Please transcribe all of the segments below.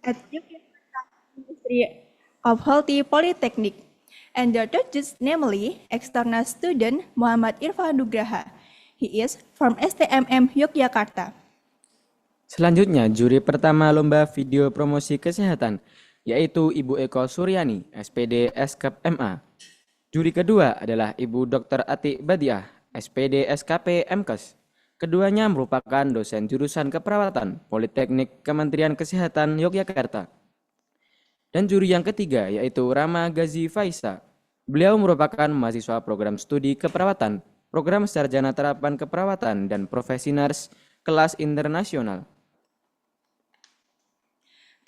at Yogyakarta Ministry of Healthy Polytechnic, and the judges namely external student Muhammad Irfan Nugraha. He is from STMM Yogyakarta. Selanjutnya, juri pertama lomba video promosi kesehatan, yaitu Ibu Eko Suryani, SPD SKP MA. Juri kedua adalah Ibu Dr. Atik Badiah, SPD SKP MKes. Keduanya merupakan dosen jurusan keperawatan Politeknik Kementerian Kesehatan Yogyakarta. Dan juri yang ketiga yaitu Rama Gazi Faisa. Beliau merupakan mahasiswa program studi keperawatan, program sarjana terapan keperawatan dan profesi nurse kelas internasional.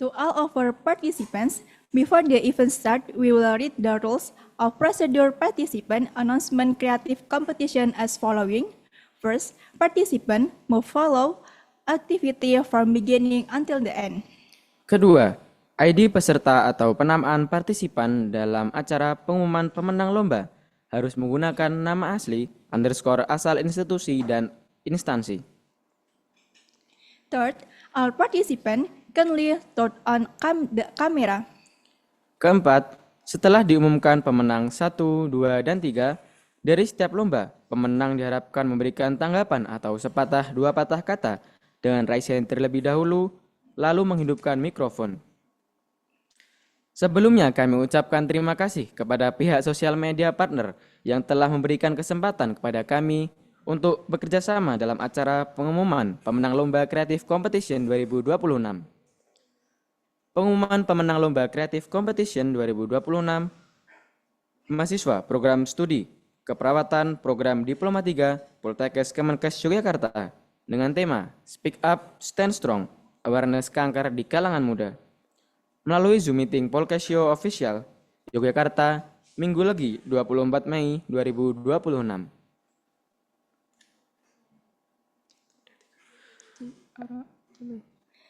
To all of our participants, before the event start, we will read the rules of procedure participant announcement creative competition as following. First, participant must follow activity from beginning until the end. Kedua, ID peserta atau penamaan partisipan dalam acara pengumuman pemenang lomba harus menggunakan nama asli, underscore asal institusi dan instansi. Third, all participants kindly turn on the camera. Keempat, setelah diumumkan pemenang 1, 2, dan 3, dari setiap lomba, pemenang diharapkan memberikan tanggapan atau sepatah dua patah kata dengan raise hand terlebih dahulu, lalu menghidupkan mikrofon. Sebelumnya kami ucapkan terima kasih kepada pihak sosial media partner yang telah memberikan kesempatan kepada kami untuk bekerja sama dalam acara pengumuman pemenang lomba Creative Competition 2026. Pengumuman pemenang lomba Creative Competition 2026 mahasiswa program studi keperawatan program Diploma 3 Poltekkes Kemenkes Yogyakarta dengan tema Speak Up, Stand Strong, Awareness Kanker di Kalangan Muda. Melalui Zoom Meeting Polkesyo Official Yogyakarta, Minggu Legi 24 Mei 2026.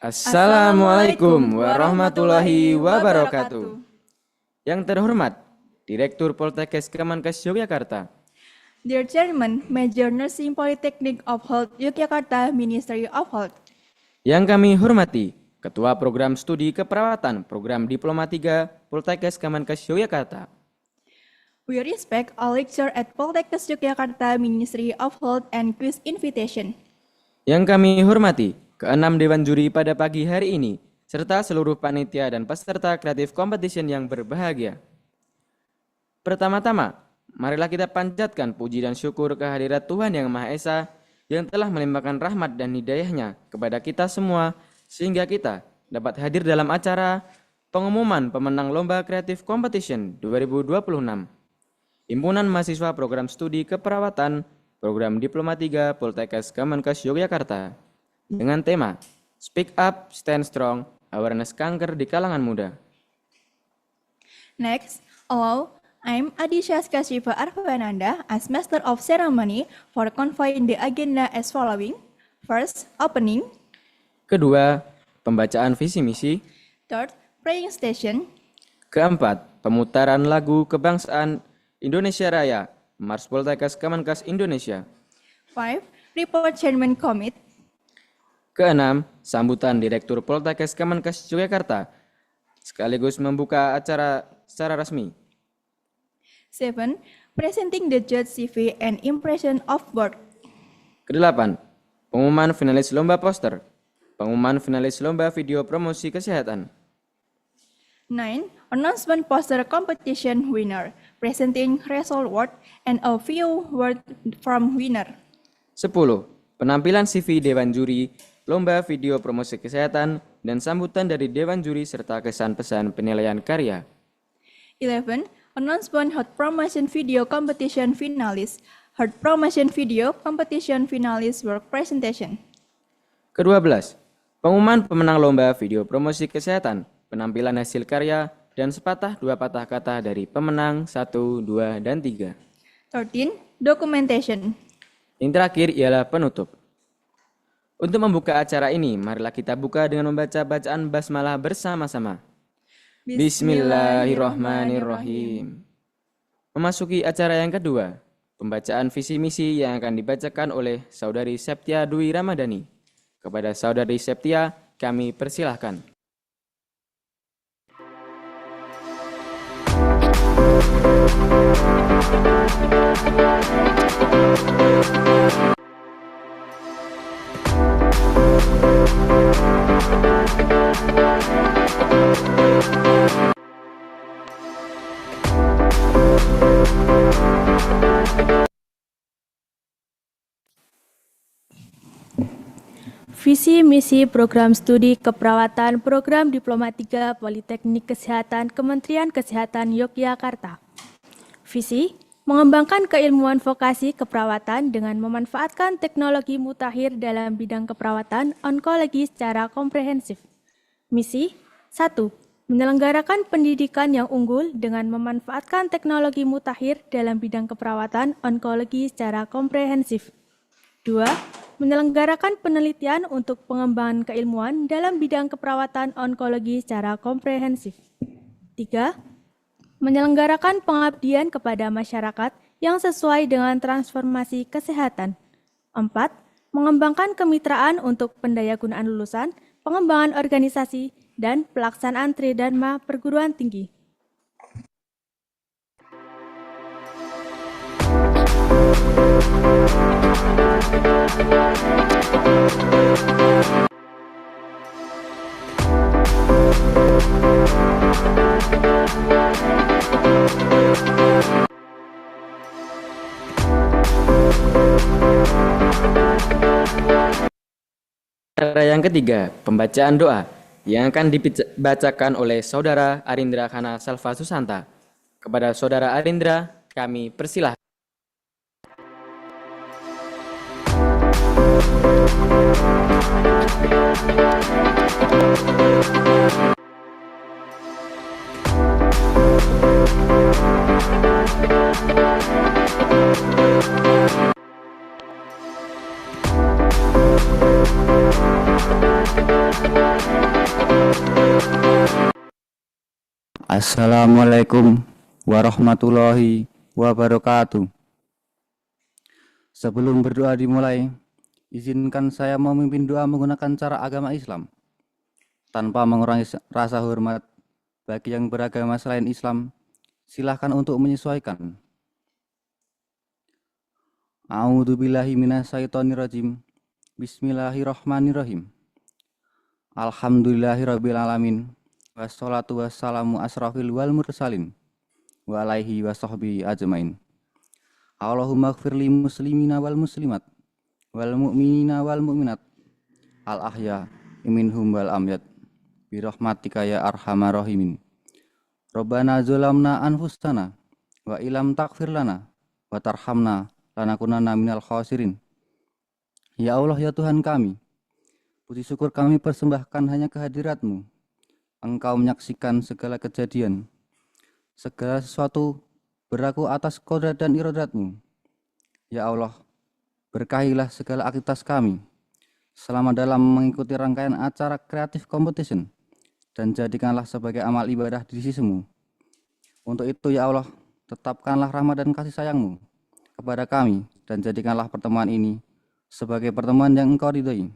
Assalamualaikum warahmatullahi wabarakatuh. Yang terhormat, Direktur Poltekkes Kemenkes Yogyakarta. Dear Chairman, Major Nursing Polytechnic of Health Yogyakarta Ministry of Health. Yang kami hormati, Ketua Program Studi Keperawatan Program Diploma 3 Poltekkes Kemenkes Yogyakarta. We respect all lecture at Poltekkes Yogyakarta Ministry of Health and quiz invitation. Yang kami hormati, keenam Dewan Juri pada pagi hari ini, serta seluruh panitia dan peserta Creative Competition yang berbahagia. Pertama-tama, marilah kita panjatkan puji dan syukur kehadirat Tuhan Yang Maha Esa yang telah melimpahkan rahmat dan hidayahnya kepada kita semua sehingga kita dapat hadir dalam acara pengumuman pemenang lomba Creative Competition 2026. Himpunan Mahasiswa Program Studi Keperawatan Program Diploma 3 Poltekkes Kemenkes Yogyakarta dengan tema Speak Up, Stand Strong, Awareness Kanker di Kalangan Muda. Next, hello, I'm Adisha Skasifa Arvananda as Master of Ceremony for conveying the agenda as following. First, opening. Kedua, pembacaan visi misi. Third, praying station. Keempat, pemutaran lagu kebangsaan Indonesia Raya, Mars Poltekkes Kemenkes Indonesia. 5. Report Chairman Commit. Keenam, sambutan Direktur Poltekkes Kemenkes Yogyakarta, sekaligus membuka acara secara resmi. 7. Presenting the judge CV and impression of work. Kedelapan, pengumuman finalis lomba poster, pengumuman finalis lomba video promosi kesehatan. 9. Announcement poster competition winner, presenting result word and a few word from winner. 10. Penampilan CV Dewan Juri, lomba video promosi kesehatan, dan sambutan dari Dewan Juri serta kesan pesan penilaian karya. 11. Announcement hot promotion video competition finalis, hot promotion video competition finalis work presentation. Ke-12. Pengumuman pemenang lomba video promosi kesehatan, penampilan hasil karya, dan sepatah dua patah kata dari pemenang 1, 2, dan 3. 13. Documentation. Yang terakhir ialah penutup. Untuk membuka acara ini, marilah kita buka dengan membaca bacaan basmalah bersama-sama. Bismillahirrahmanirrahim. Memasuki acara yang kedua, pembacaan visi misi yang akan dibacakan oleh Saudari Septia Dwi Ramadhani. Kepada Saudari Septia, kami persilahkan. Visi misi program studi keperawatan program Diploma 3 Politeknik Kesehatan Kementerian Kesehatan Yogyakarta. Visi mengembangkan keilmuan vokasi keperawatan dengan memanfaatkan teknologi mutakhir dalam bidang keperawatan onkologi secara komprehensif. Misi 1. Menyelenggarakan pendidikan yang unggul dengan memanfaatkan teknologi mutakhir dalam bidang keperawatan onkologi secara komprehensif. 2. Menyelenggarakan penelitian untuk pengembangan keilmuan dalam bidang keperawatan onkologi secara komprehensif. 3. Menyelenggarakan pengabdian kepada masyarakat yang sesuai dengan transformasi kesehatan. 4. Mengembangkan kemitraan untuk pendayagunaan lulusan, pengembangan organisasi, dan pelaksanaan tridharma perguruan tinggi. Cara yang ketiga, pembacaan doa yang akan dibacakan oleh Saudara Arindra Khana Salva Susanta. Kepada Saudara Arindra, kami persilahkan. Assalamualaikum warahmatullahi wabarakatuh. Sebelum berdoa dimulai, izinkan saya memimpin doa menggunakan cara agama Islam, tanpa mengurangi rasa hormat bagi yang beragama selain Islam. Silahkan untuk menyesuaikan. A'udzubillahi minasyaitonirrajim. Bismillahirrahmanirrahim. Alhamdulillahirabbil alamin. Wassalatu wassalamu asrafil wal mursalin wa alaihi wa sahbihi ajmain. Allahumma gfirli muslimina wal muslimat wal mu'minina wal mu'minat al ahya minhum wal amyat birahmatika ya arhamar rahimin. Rabbana zalamna anfusana wa ilam taghfir lana wa tarhamna lanakunanna minal khasirin. Ya Allah, ya Tuhan kami, puji syukur kami persembahkan hanya kehadirat-Mu. Engkau menyaksikan segala kejadian, segala sesuatu berlaku atas kodrat dan iradat-Mu. Ya Allah, berkahilah segala aktivitas kami selama dalam mengikuti rangkaian acara Creative Competition, dan jadikanlah sebagai amal ibadah di sisi-Mu. Untuk itu ya Allah, tetapkanlah rahmat dan kasih sayang-Mu kepada kami, dan jadikanlah pertemuan ini sebagai pertemuan yang Engkau ridhoi.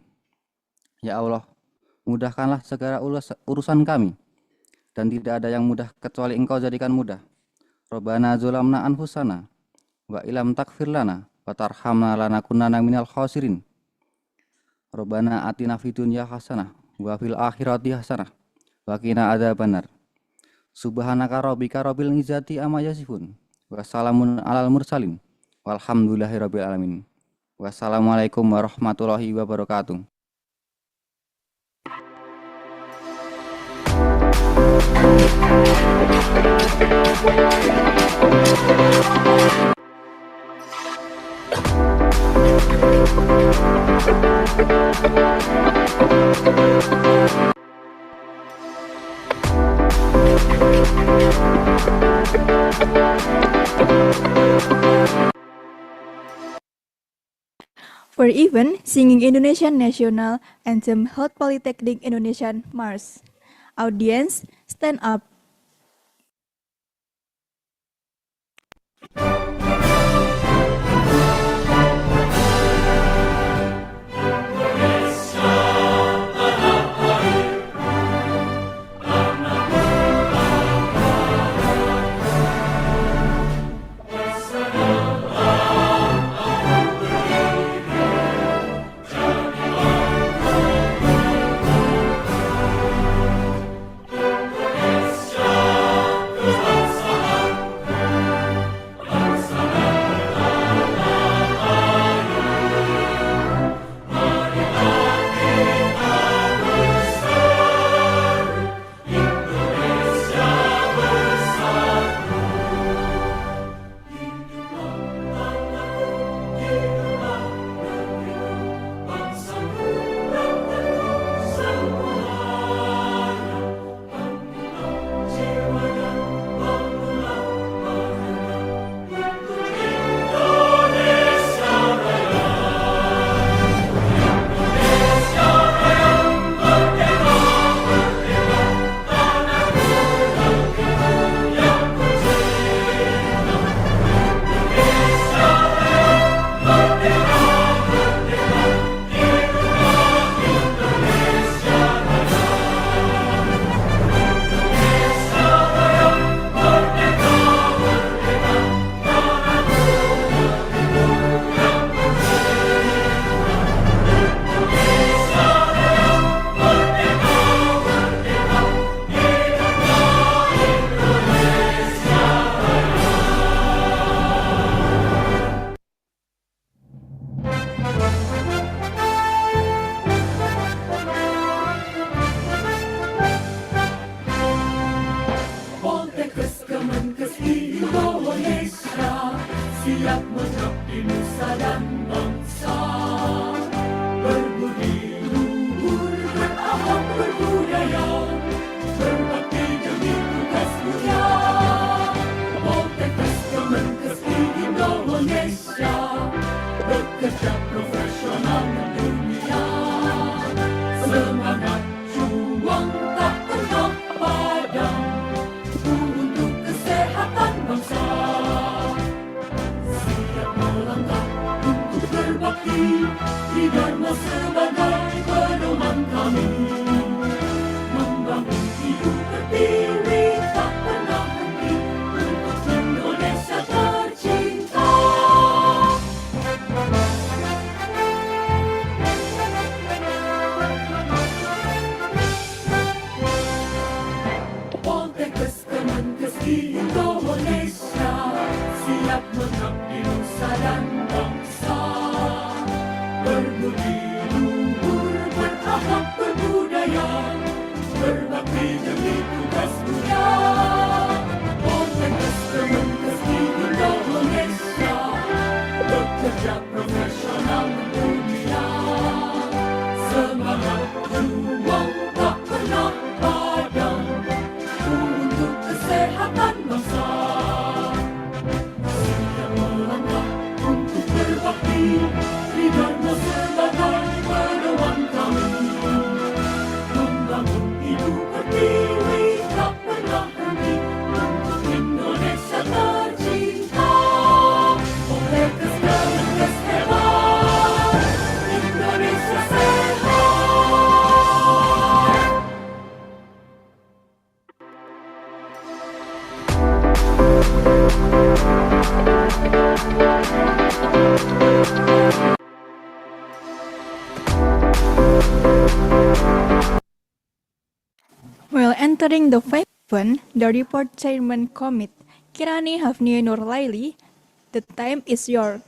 Ya Allah, mudahkanlah segala urusan kami, dan tidak ada yang mudah kecuali Engkau jadikan mudah. Rabbana zalamna anfusana wa ilam taghfir lana wa tarhamna lanakunanna minal khasirin. Rabbana atina fid dunya hasanah wa fil akhirati hasanah wa qina adzabannar. Subhanaka rabbika rabbil izzati amma yasifun wa salamun alal mursalin walhamdulillahirabbil alamin. Wassalamualaikum warahmatullahi wabarakatuh. For even singing Indonesian National Anthem Health Polytechnic Indonesian Mars. Audience, stand up. di Indonesia, siap mengabdi nusa dan bangsa. Berbudi luhur, berakhlak berbudaya, berbakti demi tugas mulia. Poltekkes Kemenkes di Indonesia, bekerja profesional dunia. Semangat juang tak pernah padam untuk kesehatan bangsa. Siap melangkah untuk berbakti di Dharma sebagai pedoman kami. Membangun Ibu Pertiwi tak pernah henti untuk Indonesia tercinta. Poltekkes Kemenkes hebat, Indonesia sehat. While entering the five event, the report chairman commit Kirani Hafni Nurlaili, the time is yours.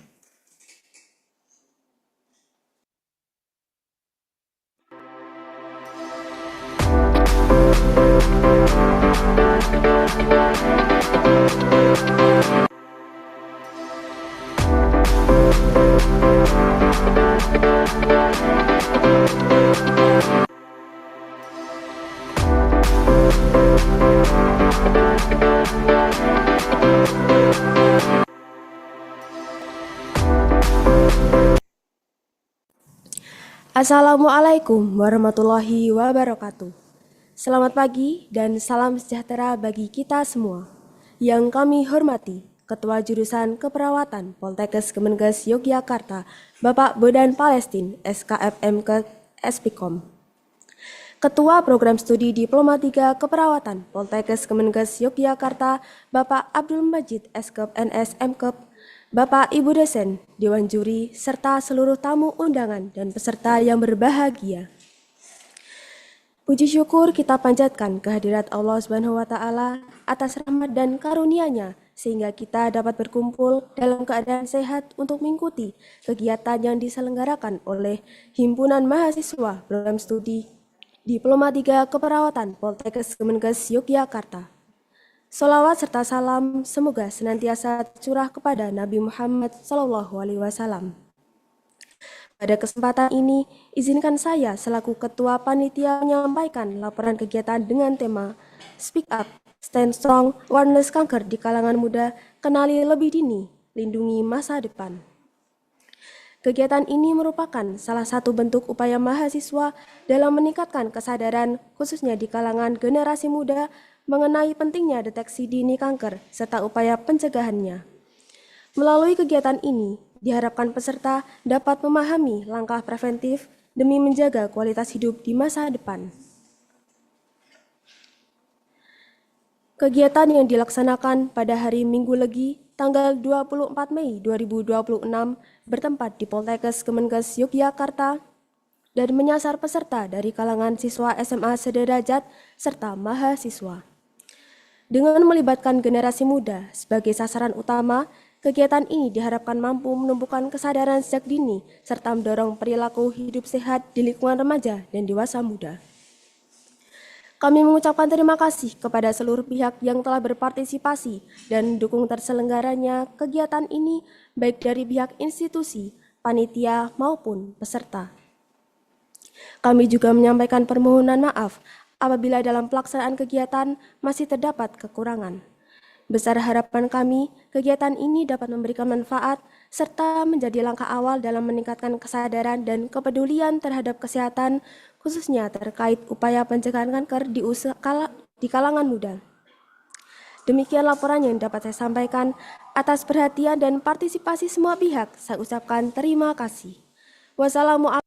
Assalamualaikum warahmatullahi wabarakatuh. Selamat pagi dan salam sejahtera bagi kita semua. Yang kami hormati Ketua Jurusan Keperawatan Poltekkes Kemenkes Yogyakarta, Bapak Bodan Palestin, SKFM SPKOM. Ketua Program Studi Diploma 3 Keperawatan Poltekkes Kemenkes Yogyakarta, Bapak Abdul Majid, SKEP NS MKEP, Bapak Ibu dosen, Dewan Juri, serta seluruh tamu undangan dan peserta yang berbahagia. Puji syukur kita panjatkan kehadirat Allah Subhanahu wa Ta'ala atas rahmat dan karunia-Nya sehingga kita dapat berkumpul dalam keadaan sehat untuk mengikuti kegiatan yang diselenggarakan oleh Himpunan Mahasiswa Program Studi Diploma 3 Keperawatan Poltekkes Kemenkes Yogyakarta. Salawat serta salam semoga senantiasa tercurah kepada Nabi Muhammad SAW. Pada kesempatan ini, izinkan saya selaku Ketua Panitia menyampaikan laporan kegiatan dengan tema Speak Up, Stand Strong, Awareness Kanker di kalangan muda, kenali lebih dini, lindungi masa depan. Kegiatan ini merupakan salah satu bentuk upaya mahasiswa dalam meningkatkan kesadaran khususnya di kalangan generasi muda mengenai pentingnya deteksi dini kanker serta upaya pencegahannya. Melalui kegiatan ini, diharapkan peserta dapat memahami langkah preventif demi menjaga kualitas hidup di masa depan. Kegiatan yang dilaksanakan pada hari Minggu Legi, tanggal 24 Mei 2026, bertempat di Poltekkes Kemenkes Yogyakarta dan menyasar peserta dari kalangan siswa SMA sederajat serta mahasiswa. Dengan melibatkan generasi muda sebagai sasaran utama, kegiatan ini diharapkan mampu menumbuhkan kesadaran sejak dini serta mendorong perilaku hidup sehat di lingkungan remaja dan dewasa muda. Kami mengucapkan terima kasih kepada seluruh pihak yang telah berpartisipasi dan mendukung terselenggaranya kegiatan ini baik dari pihak institusi, panitia maupun peserta. Kami juga menyampaikan permohonan maaf apabila dalam pelaksanaan kegiatan masih terdapat kekurangan. Besar harapan kami, kegiatan ini dapat memberikan manfaat serta menjadi langkah awal dalam meningkatkan kesadaran dan kepedulian terhadap kesehatan, khususnya terkait upaya pencegahan kanker di kalangan muda. Demikian laporan yang dapat saya sampaikan. Atas perhatian dan partisipasi semua pihak, saya ucapkan terima kasih. Wassalamualaikum.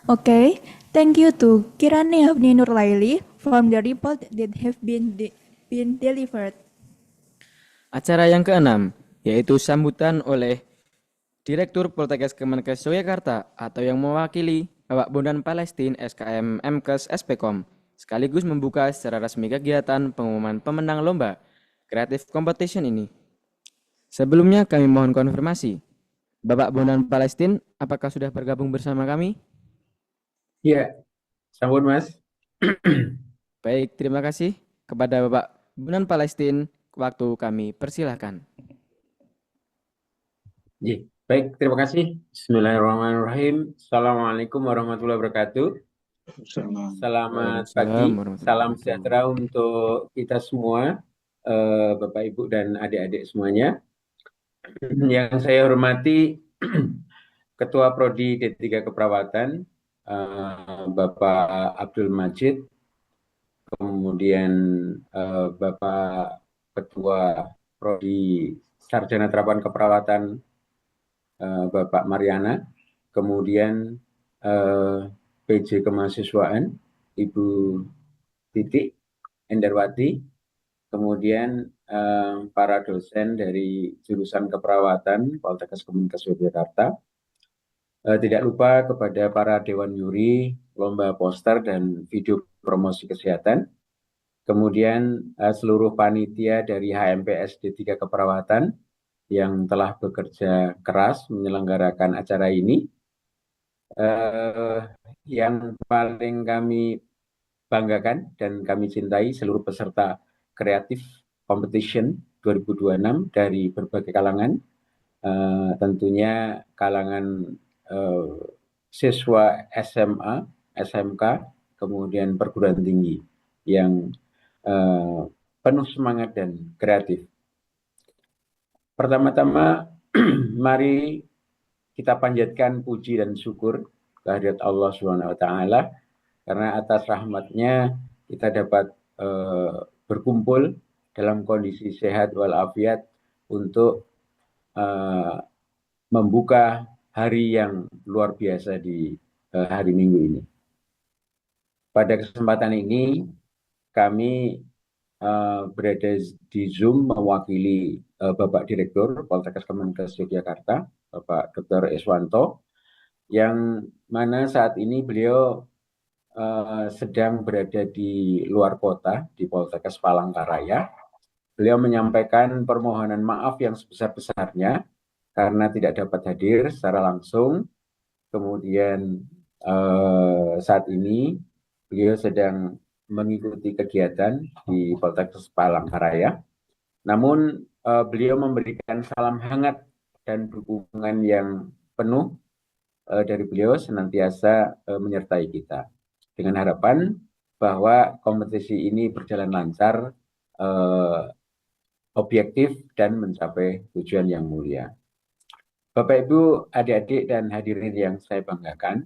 Okay, thank you to Kirani Hafni Nurlaili from the report that have been delivered. Acara yang keenam, yaitu sambutan oleh Direktur Poltekkes Kemenkes Yogyakarta atau yang mewakili Bapak Bondan Palestin SKM MKes SPKOM, sekaligus membuka secara resmi kegiatan pengumuman pemenang lomba Creative Competition ini. Sebelumnya kami mohon konfirmasi. Bapak Bondan Palestin, apakah sudah bergabung bersama kami? Ya, sambut Mas. Baik, terima kasih kepada Bapak Bondan Palestin. Waktu kami persilahkan. Ya, baik, terima kasih. Bismillahirrahmanirrahim. Assalamualaikum warahmatullahi wabarakatuh. Selamat pagi, salam sejahtera untuk kita semua, Bapak, Ibu, dan adik-adik semuanya. Yang saya hormati Ketua Prodi D3 Keperawatan, Bapak Abdul Majid, kemudian Bapak Ketua Prodi Sarjana Terapan Keperawatan, Bapak Mariana, kemudian PJ Kemahasiswaan, Ibu Titik Endarwati, kemudian para dosen dari jurusan keperawatan Poltekkes Kemenkes Yogyakarta. Tidak lupa kepada para dewan juri, lomba poster dan video promosi kesehatan, kemudian seluruh panitia dari HMPS D3 Keperawatan yang telah bekerja keras menyelenggarakan acara ini. Yang paling kami banggakan dan kami cintai seluruh peserta Creative Competition 2026 dari berbagai kalangan, tentunya kalangan siswa SMA, SMK, kemudian perguruan tinggi yang penuh semangat dan kreatif. Pertama-tama, mari kita panjatkan puji dan syukur kehadirat Allah SWT, karena atas rahmatnya kita dapat berkumpul dalam kondisi sehat walafiat untuk membuka hari yang luar biasa di hari Minggu ini. Pada kesempatan ini, kami berada di Zoom mewakili Bapak Direktur Poltekkes Kemenkes Yogyakarta, Bapak Dr. Iswanto, yang mana saat ini beliau sedang berada di luar kota, di Poltekkes Palangkaraya. Beliau menyampaikan permohonan maaf yang sebesar-besarnya karena tidak dapat hadir secara langsung. Kemudian saat ini beliau sedang mengikuti kegiatan di Poltekkes Palangkaraya. Namun beliau memberikan salam hangat dan dukungan yang penuh dari beliau senantiasa menyertai kita. Dengan harapan bahwa kompetisi ini berjalan lancar, objektif, dan mencapai tujuan yang mulia. Bapak, Ibu, adik-adik, dan hadirin yang saya banggakan,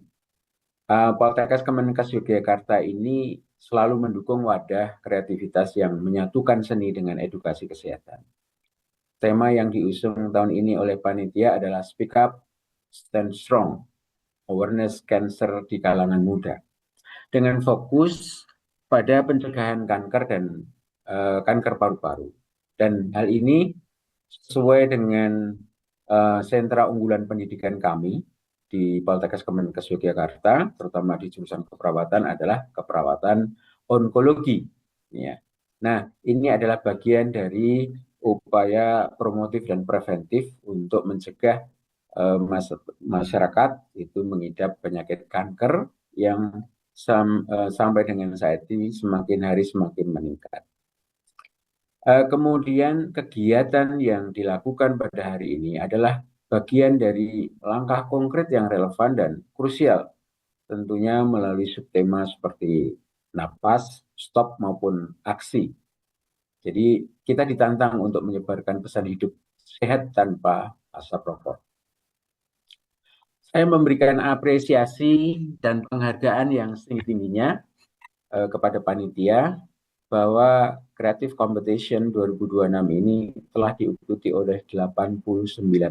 Poltekkes Kemenkes Yogyakarta ini selalu mendukung wadah kreativitas yang menyatukan seni dengan edukasi kesehatan. Tema yang diusung tahun ini oleh panitia adalah Speak Up, Stand Strong, Awareness Cancer di kalangan muda, dengan fokus pada pencegahan kanker dan kanker paru-paru. Dan hal ini sesuai dengan sentra unggulan pendidikan kami di Poltekkes Kemenkes Yogyakarta, terutama di jurusan keperawatan, adalah keperawatan onkologi. Ya. Nah, ini adalah bagian dari upaya promotif dan preventif untuk mencegah masyarakat itu mengidap penyakit kanker yang sampai dengan saat ini semakin hari semakin meningkat. Kemudian kegiatan yang dilakukan pada hari ini adalah bagian dari langkah konkret yang relevan dan krusial, tentunya melalui subtema seperti napas, stop, maupun aksi. Jadi kita ditantang untuk menyebarkan pesan hidup sehat tanpa asap rokok. Saya memberikan apresiasi dan penghargaan yang setinggi-tingginya kepada panitia bahwa Creative Competition 2026 ini telah diikuti oleh 89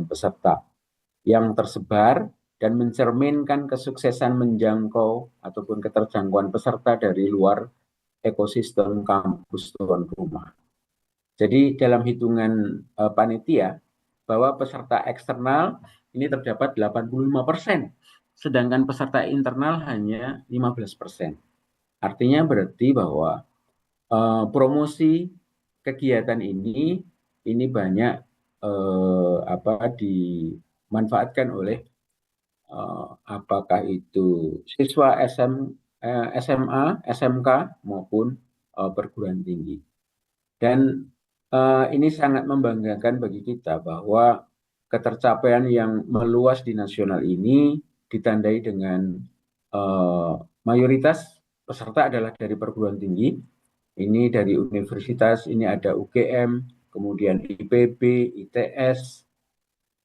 peserta yang tersebar dan mencerminkan kesuksesan menjangkau ataupun keterjangkauan peserta dari luar ekosistem kampus tuan rumah. Jadi dalam hitungan panitia, bahwa peserta eksternal ini terdapat 85%, sedangkan peserta internal hanya 15%. Artinya berarti bahwa promosi kegiatan ini banyak dimanfaatkan oleh apakah itu siswa SMA, SMK maupun perguruan tinggi. Dan ini sangat membanggakan bagi kita bahwa ketercapaian yang meluas di nasional ini ditandai dengan mayoritas peserta adalah dari perguruan tinggi. Ini dari universitas, ini ada UGM, kemudian IPB, ITS,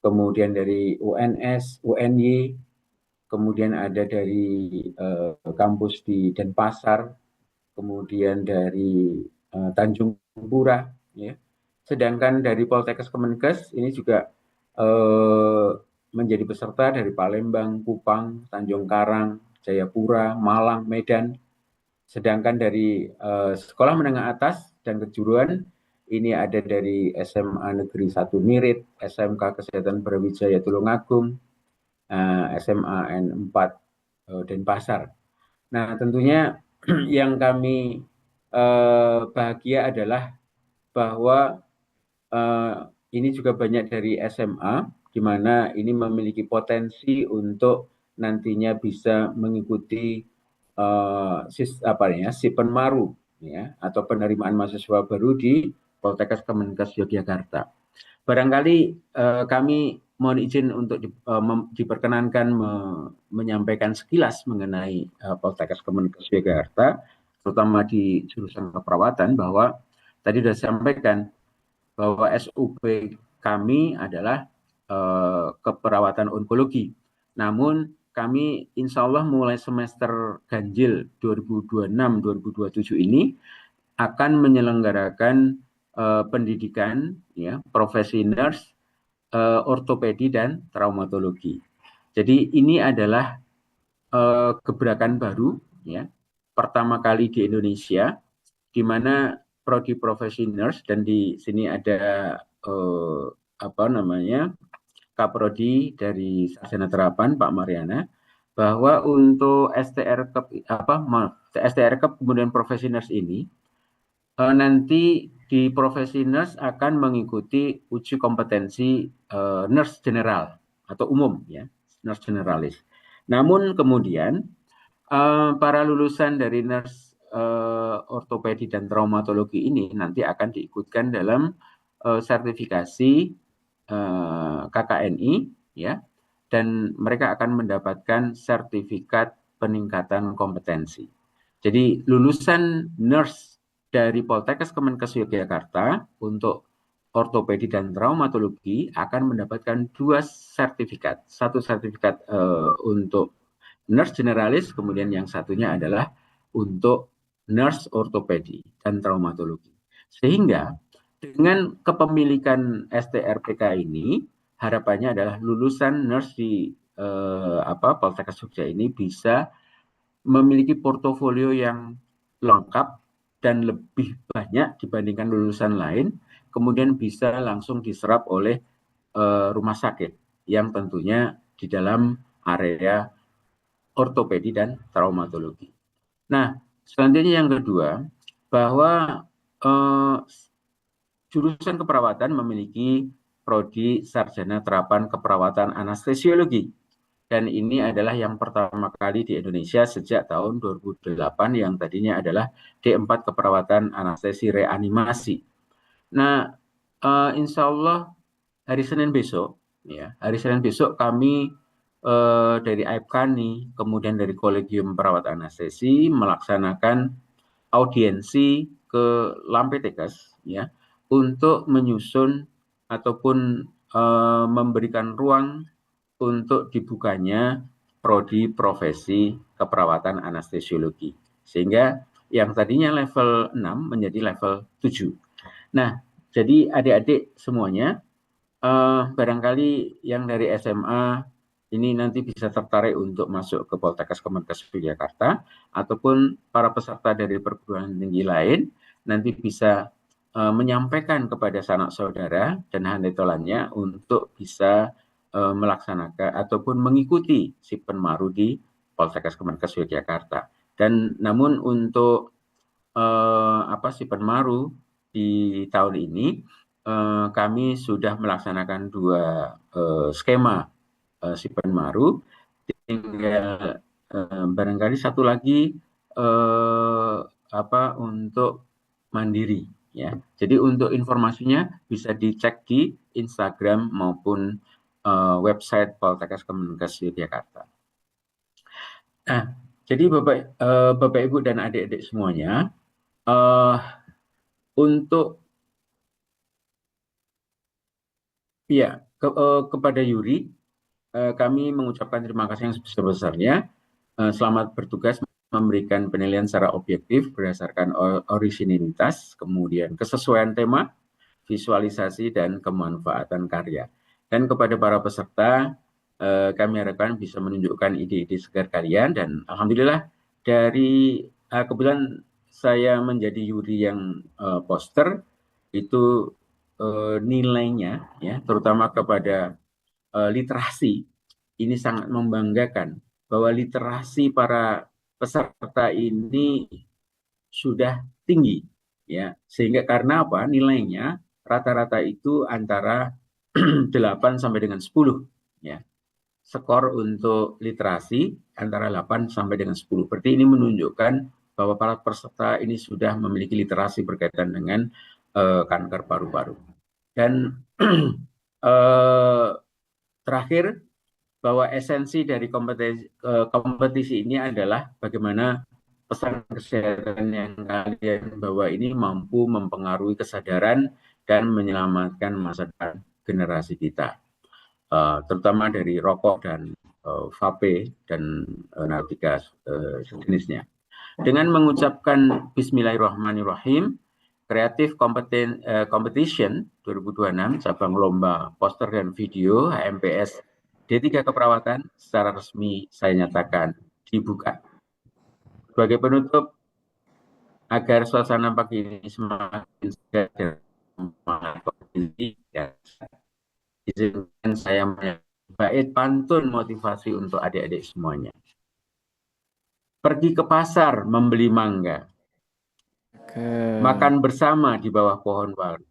kemudian dari UNS, UNY, kemudian ada dari kampus di Denpasar, kemudian dari Tanjung Pura, ya. Sedangkan dari Poltekkes Kemenkes ini juga menjadi peserta dari Palembang, Kupang, Tanjung Karang, Jayapura, Malang, Medan. Sedangkan dari sekolah menengah atas dan kejuruan ini ada dari SMA Negeri 1 Mirit, SMK Kesehatan Brawijaya Tulungagung, SMA N4 Denpasar. Nah, tentunya yang kami bahagia adalah bahwa ini juga banyak dari SMA, di mana ini memiliki potensi untuk nantinya bisa mengikuti Sipenmaru, ya, atau penerimaan mahasiswa baru di Poltekkes Kemenkes Yogyakarta. Barangkali kami mohon izin untuk diperkenankan menyampaikan sekilas mengenai Poltekkes Kemenkes Yogyakarta, terutama di jurusan keperawatan, bahwa tadi sudah disampaikan bahwa SUP kami adalah keperawatan onkologi. Namun kami insya Allah mulai semester ganjil 2026-2027 ini akan menyelenggarakan pendidikan, ya, profesi nurse, ortopedi dan traumatologi. Jadi ini adalah gebrakan baru, ya, pertama kali di Indonesia, di mana prodi profesi nurse, dan di sini ada Kaprodi dari Sarjana Terapan Pak Mariana, bahwa untuk STR kemudian profesi nurse ini nanti di profesi nurse akan mengikuti uji kompetensi nurse general atau umum, ya, nurse generalis. Namun kemudian para lulusan dari nurse ortopedi dan traumatologi ini nanti akan diikutkan dalam sertifikasi KKNI, ya, dan mereka akan mendapatkan sertifikat peningkatan kompetensi. Jadi lulusan nurse dari Poltekkes Kemenkes Yogyakarta untuk ortopedi dan traumatologi akan mendapatkan 2 sertifikat. Satu sertifikat untuk nurse generalis, kemudian yang satunya adalah untuk nurse ortopedi dan traumatologi. Sehingga dengan kepemilikan STRPK ini, harapannya adalah lulusan nurse di Poltekkes Jogja ini bisa memiliki portofolio yang lengkap dan lebih banyak dibandingkan lulusan lain, kemudian bisa langsung diserap oleh rumah sakit yang tentunya di dalam area ortopedi dan traumatologi. Nah, selanjutnya yang kedua, bahwa jurusan keperawatan memiliki prodi sarjana terapan keperawatan anestesiologi. Dan ini adalah yang pertama kali di Indonesia sejak tahun 2008, yang tadinya adalah D4 keperawatan anestesi reanimasi. Nah, insya Allah hari Senin besok, ya, kami dari AIPKANI, kemudian dari Kolegium Perawat Anestesi melaksanakan audiensi ke Lampetekes, ya, untuk menyusun ataupun memberikan ruang untuk dibukanya prodi profesi keperawatan anestesiologi. Sehingga yang tadinya level 6 menjadi level 7. Nah, jadi adik-adik semuanya, barangkali yang dari SMA ini nanti bisa tertarik untuk masuk ke Poltekkes Kemenkes Yogyakarta, ataupun para peserta dari perguruan tinggi lain nanti bisa menyampaikan kepada sanak saudara dan handetolannya untuk bisa melaksanakan ataupun mengikuti Sipenmaru di Poltekkes Kemenkes Yogyakarta. Dan namun untuk Sipenmaru di tahun ini kami sudah melaksanakan 2 skema Sipenmaru, tinggal barangkali satu lagi untuk mandiri ya. Jadi untuk informasinya bisa dicek di Instagram maupun website Poltekkes Kemenkes Yogyakarta. Nah, jadi Bapak Ibu dan adik-adik semuanya, untuk kepada Yuri, kami mengucapkan terima kasih yang sebesar-besarnya. Selamat bertugas memberikan penilaian secara objektif berdasarkan orisinilitas, kemudian kesesuaian tema, visualisasi, dan kemanfaatan karya. Dan kepada para peserta, kami harapkan bisa menunjukkan ide-ide segar kalian, dan alhamdulillah dari kebetulan saya menjadi Yuri yang poster itu nilainya ya, terutama kepada literasi, ini sangat membanggakan bahwa literasi para peserta ini sudah tinggi ya, sehingga karena apa, nilainya rata-rata itu antara 8 sampai dengan 10 ya. Skor untuk literasi antara 8 sampai dengan 10. Berarti ini menunjukkan bahwa para peserta ini sudah memiliki literasi berkaitan dengan kanker paru-paru. Dan terakhir, bahwa esensi dari kompetisi ini adalah bagaimana pesan kesehatan yang kalian bawa ini mampu mempengaruhi kesadaran dan menyelamatkan masa depan generasi kita, terutama dari rokok dan vape dan narkotika sejenisnya. Dengan mengucapkan Bismillahirrahmanirrahim, Creative Competition 2026 cabang lomba poster dan video HMPS D3 Keperawatan secara resmi saya nyatakan dibuka. Sebagai penutup, agar suasana pagi ini semakin segar dan semangat kompetisi, izinkan saya bait pantun motivasi untuk adik-adik semuanya. Pergi ke pasar membeli mangga, makan bersama di bawah pohon baru.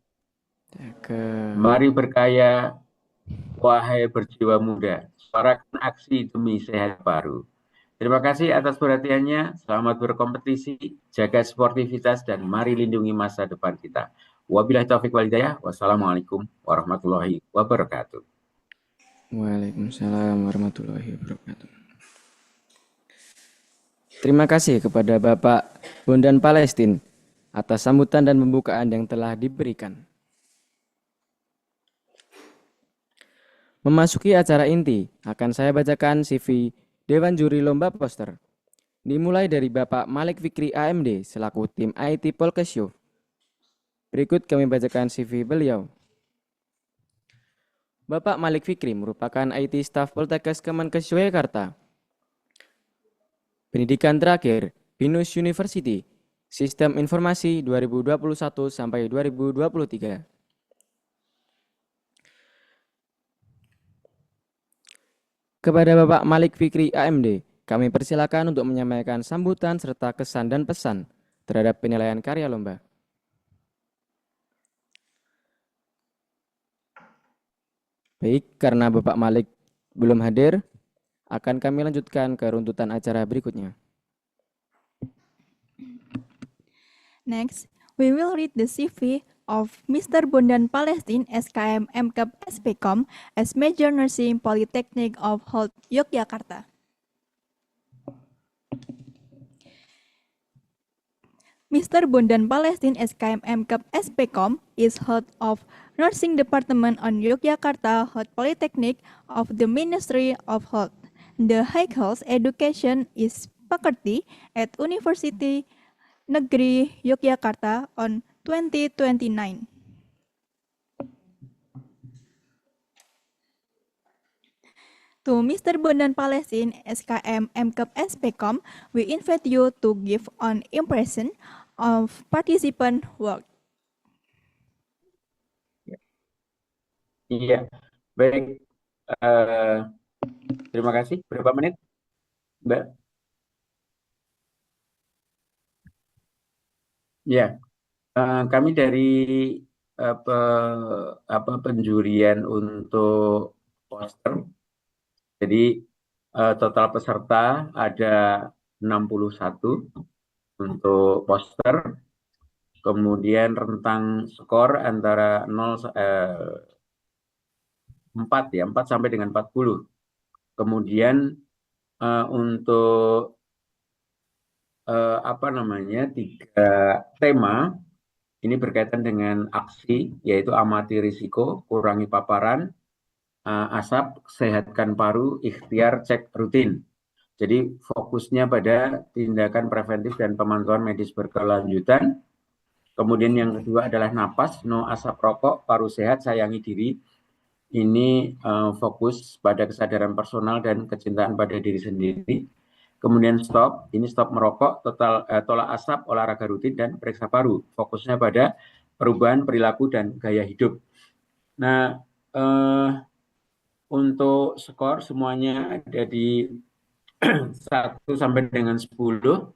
Mari berkaya, wahai berjiwa muda, suarakan aksi demi sehat baru. Terima kasih atas perhatiannya, selamat berkompetisi, jaga sportivitas, dan mari lindungi masa depan kita. Wabillahi taufiq wal hidayah, wassalamualaikum warahmatullahi wabarakatuh. Waalaikumsalam warahmatullahi wabarakatuh. Terima kasih kepada Bapak Bondan Palestin atas sambutan dan pembukaan yang telah diberikan. Memasuki acara inti, akan saya bacakan CV Dewan Juri Lomba Poster. Dimulai dari Bapak Malik Fikri AMD selaku tim IT Polkesyo. Berikut kami bacakan CV beliau. Bapak Malik Fikri merupakan IT Staff Poltekkes Kemenkes Yogyakarta. Pendidikan terakhir, Binus University, Sistem Informasi 2021 sampai 2023. Kepada Bapak Malik Fikri AMD, kami persilakan untuk menyampaikan sambutan serta kesan dan pesan terhadap penilaian karya lomba. Baik, karena Bapak Malik belum hadir, akan kami lanjutkan ke runtutan acara berikutnya. Next, we will read the CV of Mr. Bondan Palestin, SKM MKep SPCom, as Major Nursing Polytechnic of Health, Yogyakarta. Mr. Bondan Palestin, SKM MKep SPCom, is Head of Nursing Department on Yogyakarta Health Polytechnic of the Ministry of Health. The High Health Education is faculty at University Negeri Yogyakarta on 2029. To Mr. Bondan Palesin, SKM MKEP SPCOM, we invite you to give an impression of participant work. Iya, baik. Terima kasih. Berapa menit, Mbak? Ya, kami dari penjurian untuk poster. Jadi total peserta ada 61 untuk poster. Kemudian rentang skor antara 4 ya, 4 sampai dengan 40. Kemudian untuk 3 tema ini berkaitan dengan aksi, yaitu amati risiko, kurangi paparan, asap, sehatkan paru, ikhtiar, cek rutin. Jadi fokusnya pada tindakan preventif dan pemantauan medis berkelanjutan. Kemudian yang kedua adalah napas, no asap rokok, paru sehat, sayangi diri. Ini fokus pada kesadaran personal dan kecintaan pada diri sendiri. Kemudian stop, ini stop merokok, tolak asap, olahraga rutin, dan periksa paru. Fokusnya pada perubahan perilaku dan gaya hidup. Nah, untuk skor semuanya ada di 1 sampai dengan 10.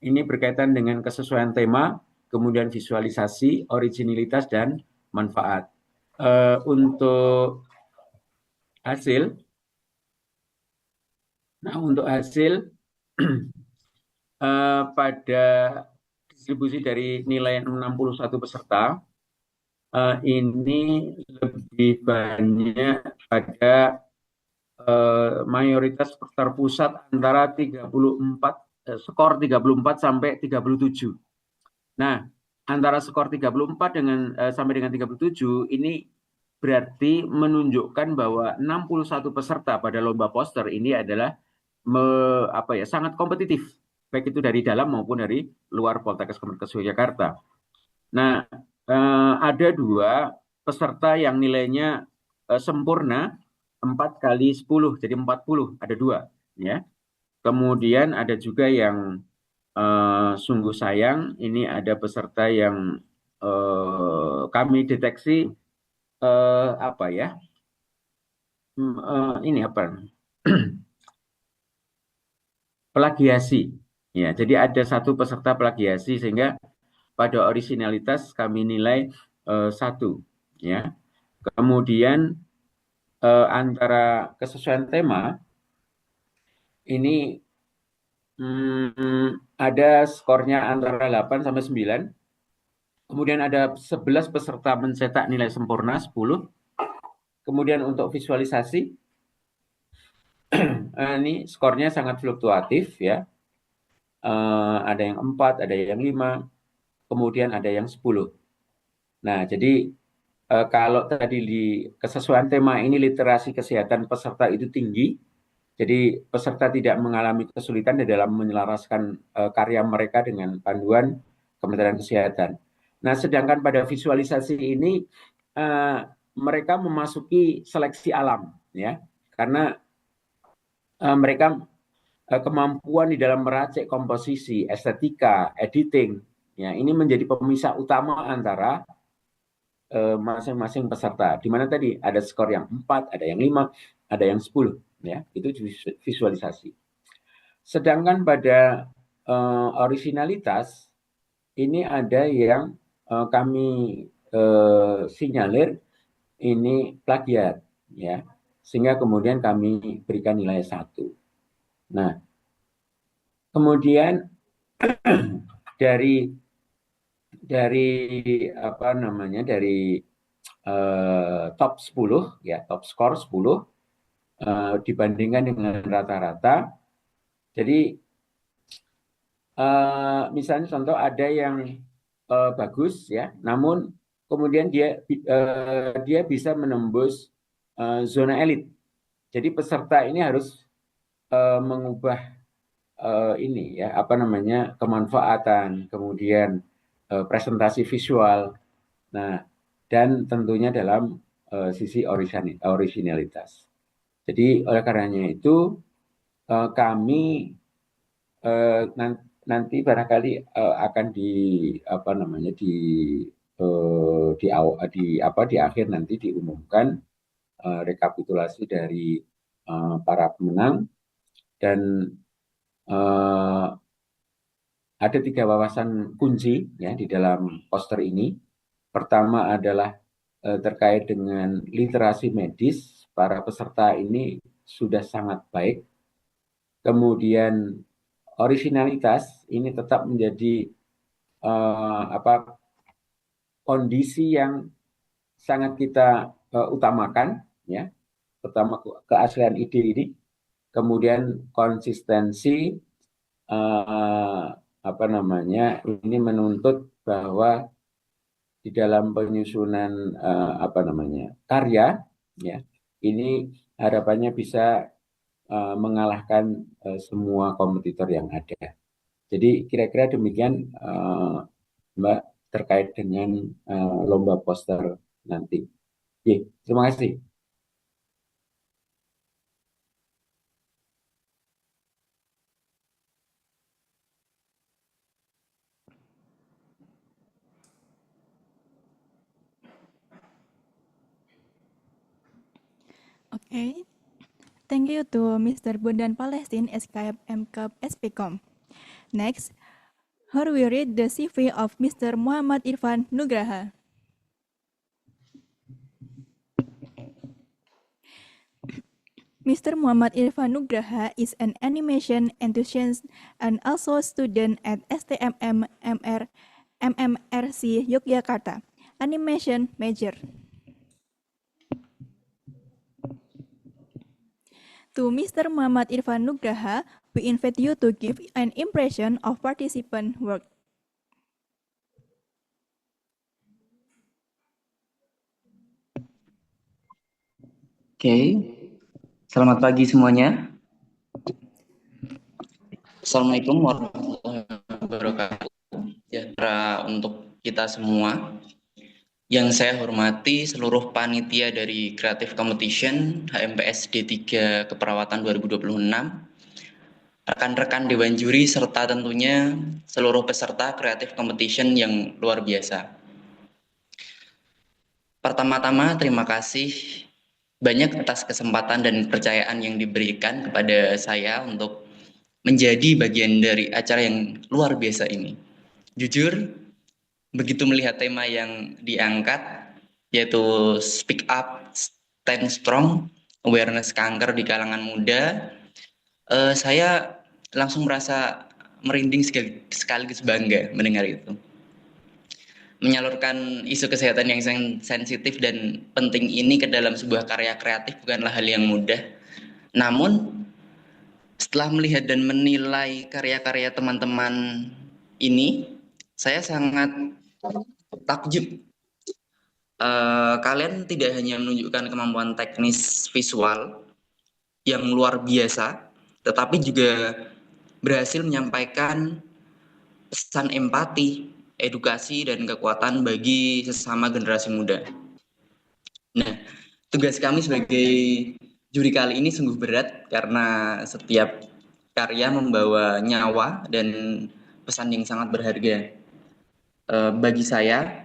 Ini berkaitan dengan kesesuaian tema, kemudian visualisasi, originalitas, dan manfaat. Untuk hasil, pada distribusi dari nilai 61 peserta, ini lebih banyak pada mayoritas terpusat antara 34 sampai 37. Nah, antara skor 34 sampai dengan 37 ini berarti menunjukkan bahwa 61 peserta pada lomba poster ini adalah sangat kompetitif, baik itu dari dalam maupun dari luar Poltekkes Kemenkes Yogyakarta. Nah, ada 2 peserta yang nilainya sempurna 4 kali 10, jadi 40, ada 2. Ya. Kemudian ada juga yang sungguh sayang, ini ada peserta yang kami deteksi plagiasi. Ya, jadi ada 1 peserta plagiasi sehingga pada originalitas kami nilai 1. Ya. Kemudian antara kesesuaian tema ini ada skornya antara 8 sampai 9. Kemudian ada 11 peserta mencetak nilai sempurna 10. Kemudian untuk visualisasi ini skornya sangat fluktuatif ya. Ada yang 4, ada yang 5, kemudian ada yang 10. Nah, jadi kalau tadi di kesesuaian tema ini literasi kesehatan peserta itu tinggi, jadi peserta tidak mengalami kesulitan di dalam menyelaraskan karya mereka dengan panduan Kementerian Kesehatan. Nah, sedangkan pada visualisasi ini mereka memasuki seleksi alam, ya, karena mereka kemampuan di dalam meracik komposisi, estetika, editing, ya, ini menjadi pemisah utama antara masing-masing peserta. Di mana tadi ada skor yang 4, ada yang 5, ada yang 10, ya, itu visualisasi. Sedangkan pada originalitas ini ada yang kami sinyalir ini plagiat, ya, sehingga kemudian kami berikan nilai 1. Nah, kemudian dari top 10 ya, top skor 10 dibandingkan dengan rata-rata. Jadi misalnya contoh ada yang bagus ya, namun kemudian dia bisa menembus zona elit. Jadi peserta ini harus mengubah kemanfaatan, kemudian presentasi visual, nah, dan tentunya dalam sisi originalitas. Jadi oleh karenanya itu kami nanti barangkali akan di akhir nanti diumumkan rekapitulasi dari para pemenang dan ada 3 wawasan kunci ya di dalam poster ini. Pertama adalah terkait dengan literasi medis, para peserta ini sudah sangat baik. Kemudian originalitas ini tetap menjadi kondisi yang sangat kita utamakan, ya. Pertama keaslian ide ini, kemudian konsistensi ini menuntut bahwa di dalam penyusunan karya, ya, ini harapannya bisa mengalahkan semua kompetitor yang ada. Jadi kira-kira demikian Mbak terkait dengan lomba poster nanti. Terima kasih. Okay. Thank you to Mr. Bondan Palestine, SKM MKAP SPCOM. Next, here we read the CV of Mr. Muhammad Irfan Nugraha. Mr. Muhammad Irfan Nugraha is an animation enthusiast and also a student at STMM MMRC Yogyakarta, animation major. To Mr. Muhammad Irfan Nugraha, we invite you to give an impression of participant work. Oke, selamat pagi semuanya. Assalamualaikum warahmatullahi wabarakatuh. Sejahtera untuk kita semua. Yang saya hormati seluruh panitia dari Creative Competition HMPS D3 Keperawatan 2026, rekan-rekan Dewan Juri, serta tentunya seluruh peserta Creative Competition yang luar biasa. Pertama-tama terima kasih banyak atas kesempatan dan kepercayaan yang diberikan kepada saya untuk menjadi bagian dari acara yang luar biasa ini. Jujur, begitu melihat tema yang diangkat, yaitu Speak Up, Stand Strong, Awareness Kanker di kalangan muda, saya langsung merasa merinding sekaligus bangga mendengar itu. Menyalurkan isu kesehatan yang sensitif dan penting ini ke dalam sebuah karya kreatif bukanlah hal yang mudah. Namun, setelah melihat dan menilai karya-karya teman-teman ini, saya sangat takjub. Kalian tidak hanya menunjukkan kemampuan teknis visual yang luar biasa, tetapi juga berhasil menyampaikan pesan empati, edukasi, dan kekuatan bagi sesama generasi muda. Nah, tugas kami sebagai juri kali ini sungguh berat karena setiap karya membawa nyawa dan pesan yang sangat berharga. Bagi saya,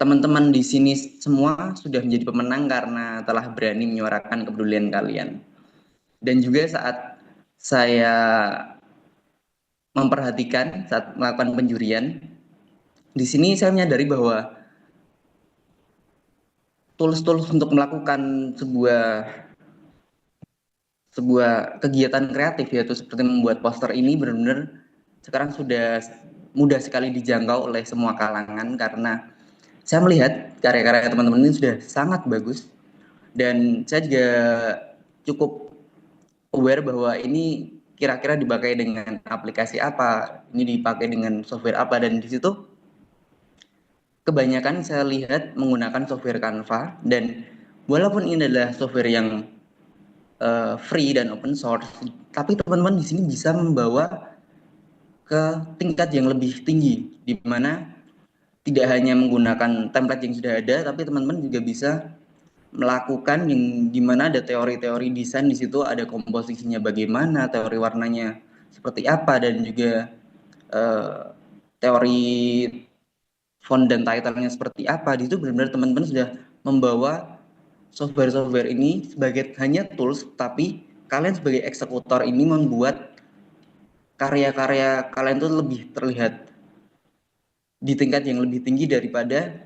teman-teman di sini semua sudah menjadi pemenang karena telah berani menyuarakan kepedulian kalian. Dan juga saat saya memperhatikan saat melakukan penjurian, di sini saya menyadari bahwa tools untuk melakukan sebuah kegiatan kreatif, yaitu seperti membuat poster ini, benar-benar sekarang sudah mudah sekali dijangkau oleh semua kalangan karena saya melihat karya-karya teman-teman ini sudah sangat bagus dan saya juga cukup aware bahwa ini kira-kira dipakai dengan aplikasi apa, ini dipakai dengan software apa, dan di situ kebanyakan saya lihat menggunakan software Canva, dan walaupun ini adalah software yang free dan open source, tapi teman-teman di sini bisa membawa ke tingkat yang lebih tinggi, di mana tidak hanya menggunakan template yang sudah ada, tapi teman-teman juga bisa melakukan yang dimana ada teori-teori desain di situ, ada komposisinya bagaimana, teori warnanya seperti apa, dan juga teori font dan title-nya seperti apa. Di situ benar-benar teman-teman sudah membawa software-software ini sebagai hanya tools, tapi kalian sebagai eksekutor ini membuat karya-karya kalian itu lebih terlihat di tingkat yang lebih tinggi daripada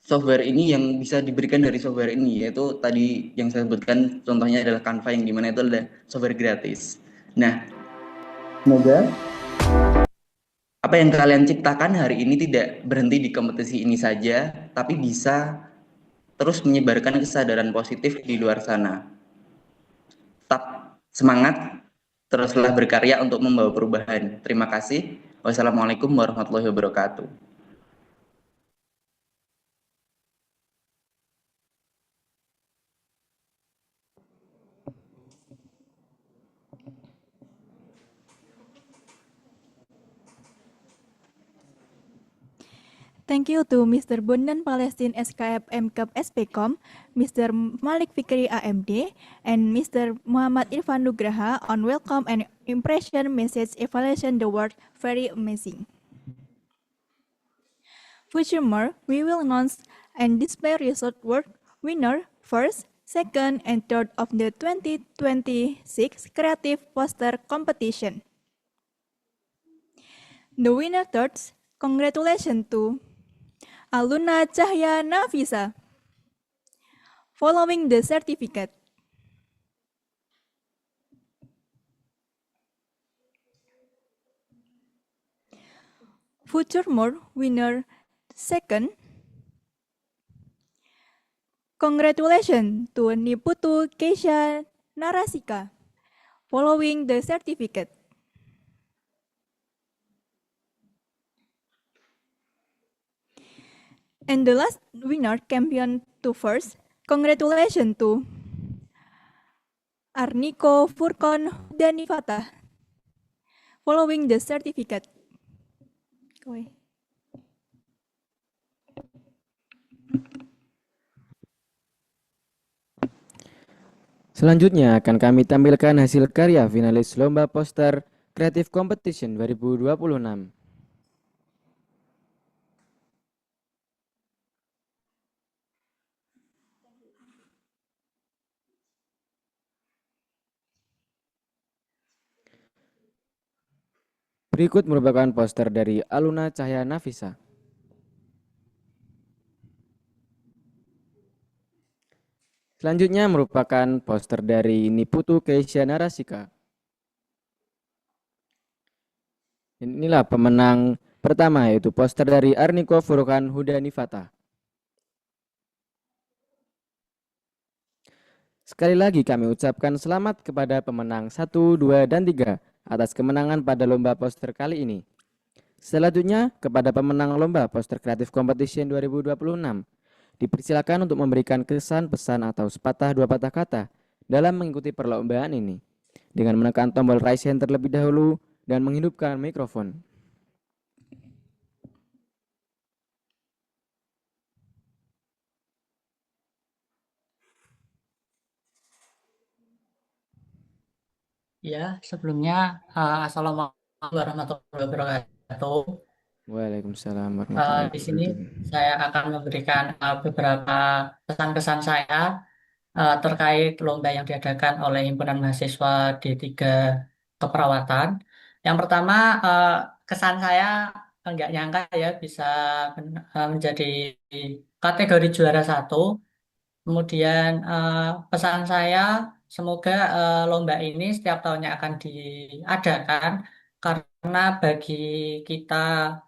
software ini yang bisa diberikan dari software ini, yaitu tadi yang saya sebutkan contohnya adalah Canva, yang dimana itu adalah software gratis. Nah, semoga apa yang kalian ciptakan hari ini tidak berhenti di kompetisi ini saja, tapi bisa terus menyebarkan kesadaran positif di luar sana. Tetap semangat, teruslah berkarya untuk membawa perubahan. Terima kasih. Wassalamualaikum warahmatullahi wabarakatuh. Thank you to Mr. Bondan Palestine SKF MKep SPCom, Mr. Malik Fikri AMD, and Mr. Muhammad Irfan Nugraha on welcome and impression message evaluation the word very amazing. Furthermore, we will announce and display result word winner first, second, and third of the 2026 Creative Poster Competition. The winner thirds, congratulations to Aluna Cahya Nafisa. Following the certificate. Furthermore, winner second. Congratulations to Niputu Keisha Narasika. Following the certificate. And the last winner champion to first, congratulations to Arniko Furkon Danifata. Following the certificate. Selanjutnya akan kami tampilkan hasil karya finalis Lomba Poster Creative Competition 2026. Berikut merupakan poster dari Aluna Cahya Nafisa. Selanjutnya merupakan poster dari Niputu Keisha Narasika. Inilah pemenang pertama, yaitu poster dari Arniko Furkan Hudanifata. Sekali lagi kami ucapkan selamat kepada pemenang 1, 2, dan 3 atas kemenangan pada lomba poster kali ini. Selanjutnya kepada pemenang lomba poster Creative Competition 2026, dipersilakan untuk memberikan kesan, pesan, atau sepatah dua patah kata dalam mengikuti perlombaan ini dengan menekan tombol raise hand terlebih dahulu dan menghidupkan mikrofon. Ya, sebelumnya Assalamualaikum warahmatullahi wabarakatuh. Waalaikumsalam warahmatullahi Di sini wabarakatuh. saya akan memberikan beberapa pesan-pesan saya terkait lomba yang diadakan oleh Himpunan Mahasiswa D3 Keperawatan. Yang pertama, kesan saya nggak nyangka ya bisa menjadi kategori juara 1. Kemudian pesan saya, semoga lomba ini setiap tahunnya akan diadakan karena bagi kita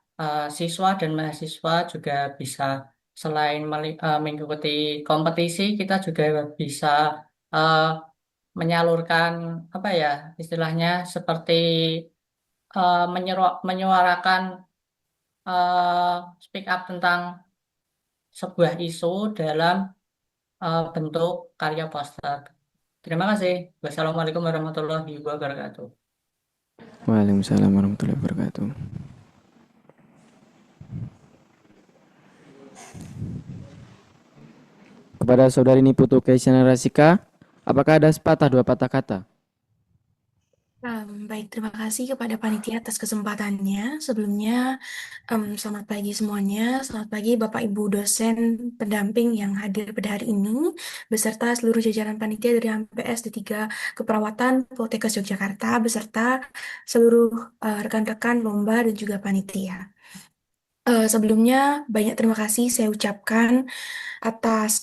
siswa dan mahasiswa juga bisa selain mengikuti kompetisi, kita juga bisa eh, menyalurkan apa ya istilahnya seperti menyuarakan speak up tentang sebuah isu dalam bentuk karya poster. Terima kasih. Wassalamualaikum warahmatullahi wabarakatuh. Waalaikumsalam warahmatullahi wabarakatuh. Kepada Saudari Niputu Kaisyana Rasika, apakah ada sepatah dua patah kata? Baik, terima kasih kepada panitia atas kesempatannya. Sebelumnya, selamat pagi semuanya. Selamat pagi Bapak Ibu dosen pendamping yang hadir pada hari ini, beserta seluruh jajaran panitia dari HMPS D3 Keperawatan Poltekkes Yogyakarta, beserta seluruh rekan-rekan lomba dan juga panitia. Sebelumnya, banyak terima kasih saya ucapkan atas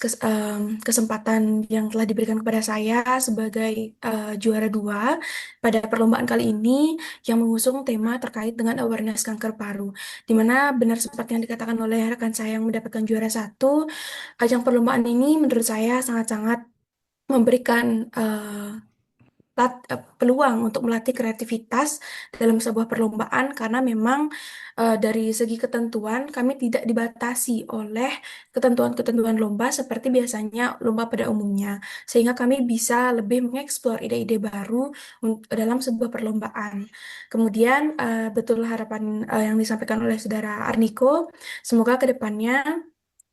kesempatan yang telah diberikan kepada saya sebagai juara 2 pada perlombaan kali ini yang mengusung tema terkait dengan awareness kanker paru. Di mana benar seperti yang dikatakan oleh rekan saya yang mendapatkan juara 1, ajang perlombaan ini menurut saya sangat-sangat memberikan peluang untuk melatih kreativitas dalam sebuah perlombaan karena memang dari segi ketentuan kami tidak dibatasi oleh ketentuan-ketentuan lomba seperti biasanya lomba pada umumnya, sehingga kami bisa lebih mengeksplor ide-ide baru dalam sebuah perlombaan. Kemudian betul harapan yang disampaikan oleh Saudara Arniko, semoga ke depannya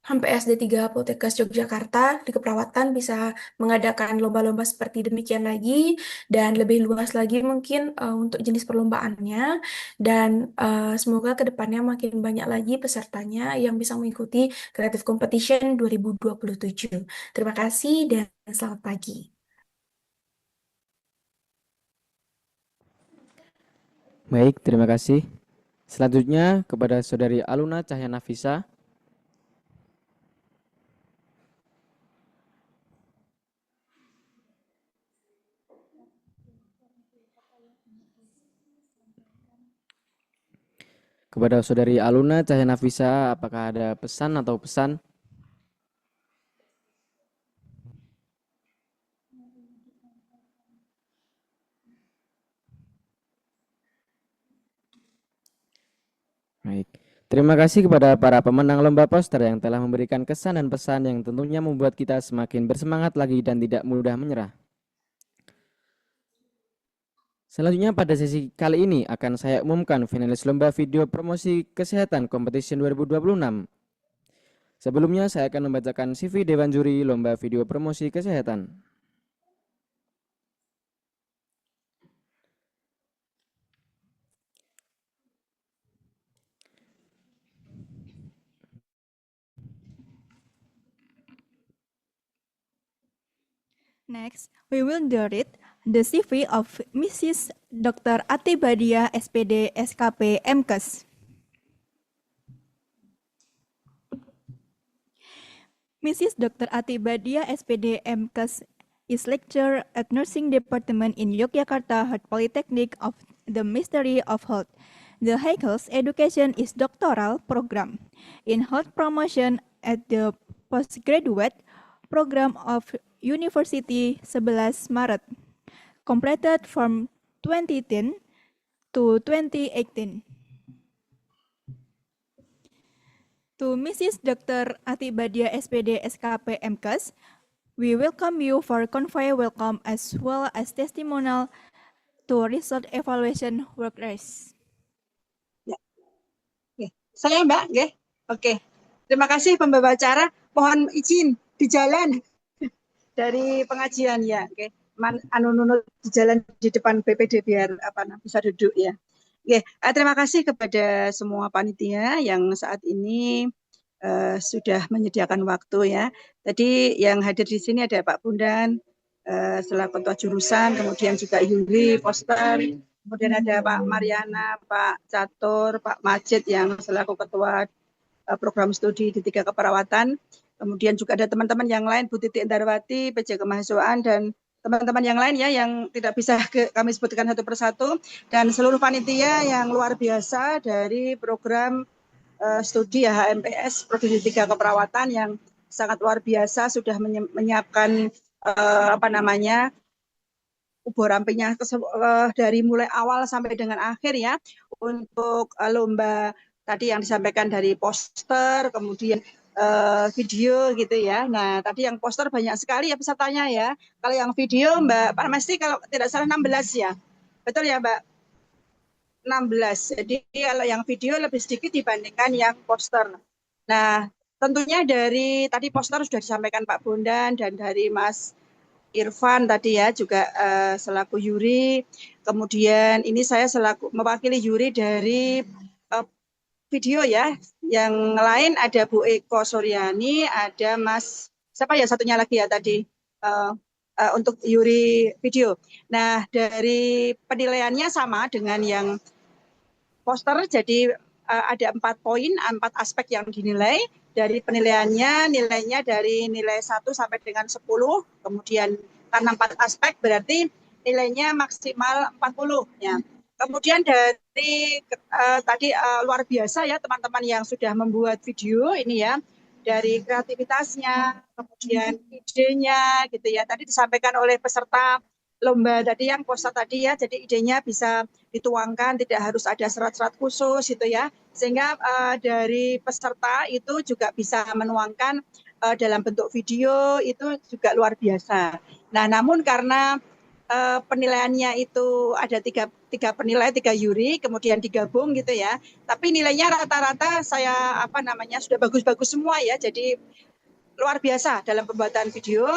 HMPS D3 Poltekkes Yogyakarta di keperawatan bisa mengadakan lomba-lomba seperti demikian lagi dan lebih luas lagi mungkin untuk jenis perlombaannya, dan semoga ke depannya makin banyak lagi pesertanya yang bisa mengikuti Creative Competition 2027. Terima kasih dan selamat pagi. Baik, terima kasih. Selanjutnya kepada Saudari Aluna Cahya Nafisa. Kepada Saudari Aluna Cahya Nafisa, apakah ada pesan atau pesan? Baik. Terima kasih kepada para pemenang lomba poster yang telah memberikan kesan dan pesan yang tentunya membuat kita semakin bersemangat lagi dan tidak mudah menyerah. Selanjutnya pada sesi kali ini akan saya umumkan finalis lomba video promosi kesehatan Competition 2026. Sebelumnya saya akan membacakan CV Dewan Juri Lomba Video Promosi Kesehatan. Next, we will read the CV of Mrs. Dr. Ati Badia, SPD, SKP, MKes. Mrs. Dr. Ati Badia, SPD, MKes is lecturer at Nursing Department in Yogyakarta Health Polytechnic of the Ministry of Health. The high health education is doctoral program in health promotion at the postgraduate program of University 11 Maret, completed from 2010 to 2018. To Mrs. Dr. Ati Badia, SPD, SKP, MKes, we welcome you for convoy welcome as well as testimonial to result evaluation work race. Saya Mbak, nggih. Oke. Terima kasih pembawa acara. Mohon izin di jalan dari pengajian ya, oke. Nunut di jalan di depan BPD biar bisa duduk ya. Oke, terima kasih kepada semua panitia yang saat ini sudah menyediakan waktu ya. Tadi yang hadir di sini ada Pak Bundan selaku ketua jurusan, kemudian juga Yuli poster, kemudian ada Pak Mariana, Pak Catur, Pak Majid yang selaku ketua program studi D3 Keperawatan. Kemudian juga ada teman-teman yang lain, Bu Titi Endarwati, PJ Kemahasiswaan, dan teman-teman yang lain ya yang tidak bisa kami sebutkan satu persatu, dan seluruh panitia yang luar biasa dari program studi HMPS Prodi D3 Keperawatan yang sangat luar biasa sudah menyiapkan ubur rampingnya dari mulai awal sampai dengan akhir ya untuk lomba tadi yang disampaikan dari poster, kemudian video gitu ya. Nah tadi yang poster banyak sekali ya pesertanya ya. Kalau yang video Mbak Parmesti kalau tidak salah 16 ya, betul ya Mbak? 16. Jadi kalau yang video lebih sedikit dibandingkan yang poster. Nah tentunya dari tadi poster sudah disampaikan Pak Bondan dan dari Mas Irfan tadi ya juga selaku juri. Kemudian ini saya selaku mewakili juri dari video ya. Yang lain ada Bu Eko Suryani, ada Mas siapa ya satunya lagi ya tadi untuk juri video. Nah, dari penilaiannya sama dengan yang poster, jadi ada 4 poin, 4 aspek yang dinilai. Dari penilaiannya, nilainya dari nilai 1 sampai dengan 10, kemudian karena 4 aspek berarti nilainya maksimal 40 ya. Kemudian dari tadi luar biasa ya teman-teman yang sudah membuat video ini ya, dari kreativitasnya, kemudian idenya gitu ya. Tadi disampaikan oleh peserta lomba tadi yang poster tadi ya, jadi idenya bisa dituangkan, tidak harus ada serat-serat khusus gitu ya, sehingga dari peserta itu juga bisa menuangkan dalam bentuk video itu juga luar biasa. Nah, namun karena penilaiannya itu ada tiga penilai, 3 juri, kemudian digabung gitu ya, tapi nilainya rata-rata saya sudah bagus-bagus semua ya, jadi luar biasa dalam pembuatan video.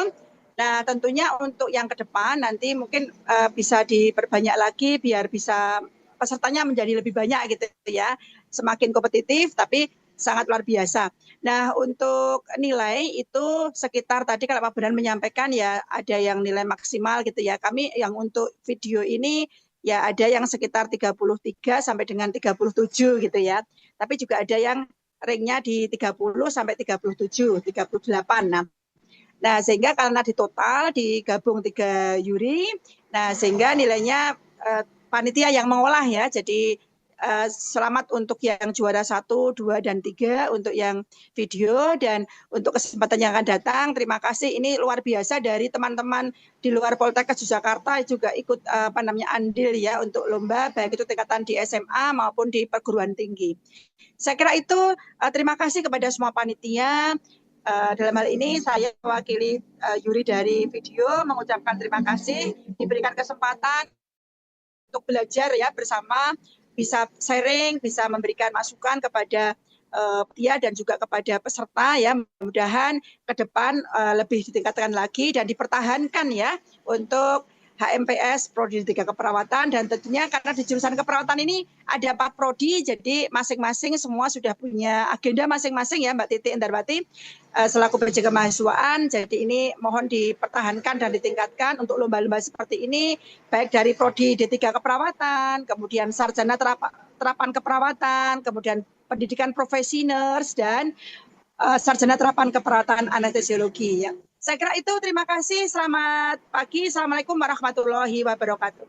Nah, tentunya untuk yang ke depan nanti mungkin bisa diperbanyak lagi biar bisa pesertanya menjadi lebih banyak gitu ya. Semakin kompetitif tapi sangat luar biasa. Nah, untuk nilai itu sekitar tadi kalau Pak Bondan menyampaikan ya ada yang nilai maksimal gitu ya. Kami yang untuk video ini ya ada yang sekitar 33 sampai dengan 37 gitu ya. Tapi juga ada yang ranknya di 30 sampai 37, 38. Nah, sehingga karena di total digabung 3 juri, nah sehingga nilainya panitia yang mengolah ya. Jadi selamat untuk yang juara 1, 2, dan 3 untuk yang video, dan untuk kesempatan yang akan datang terima kasih. Ini luar biasa dari teman-teman di luar Poltekkes Yogyakarta juga ikut andil ya untuk lomba baik itu tingkatan di SMA maupun di perguruan tinggi. Saya kira itu terima kasih kepada semua panitia. Dalam hal ini saya mewakili juri dari video mengucapkan terima kasih diberikan kesempatan untuk belajar ya bersama, bisa sharing, bisa memberikan masukan kepada dia dan juga kepada peserta ya. Mudah-mudahan ke depan lebih ditingkatkan lagi dan dipertahankan ya untuk HMPS Prodi 3 Keperawatan, dan tentunya karena di jurusan keperawatan ini ada 4 prodi, jadi masing-masing semua sudah punya agenda masing-masing ya Mbak Titi Indarwati selaku PJ Kemahasiswaan. Jadi ini mohon dipertahankan dan ditingkatkan untuk lomba-lomba seperti ini, baik dari Prodi D3 Keperawatan, kemudian Sarjana Terapan Keperawatan, kemudian Pendidikan Profesi Nurse, dan Sarjana Terapan Keperawatan Anestesiologi ya. Saya kira itu, terima kasih, selamat pagi, Assalamualaikum warahmatullahi wabarakatuh.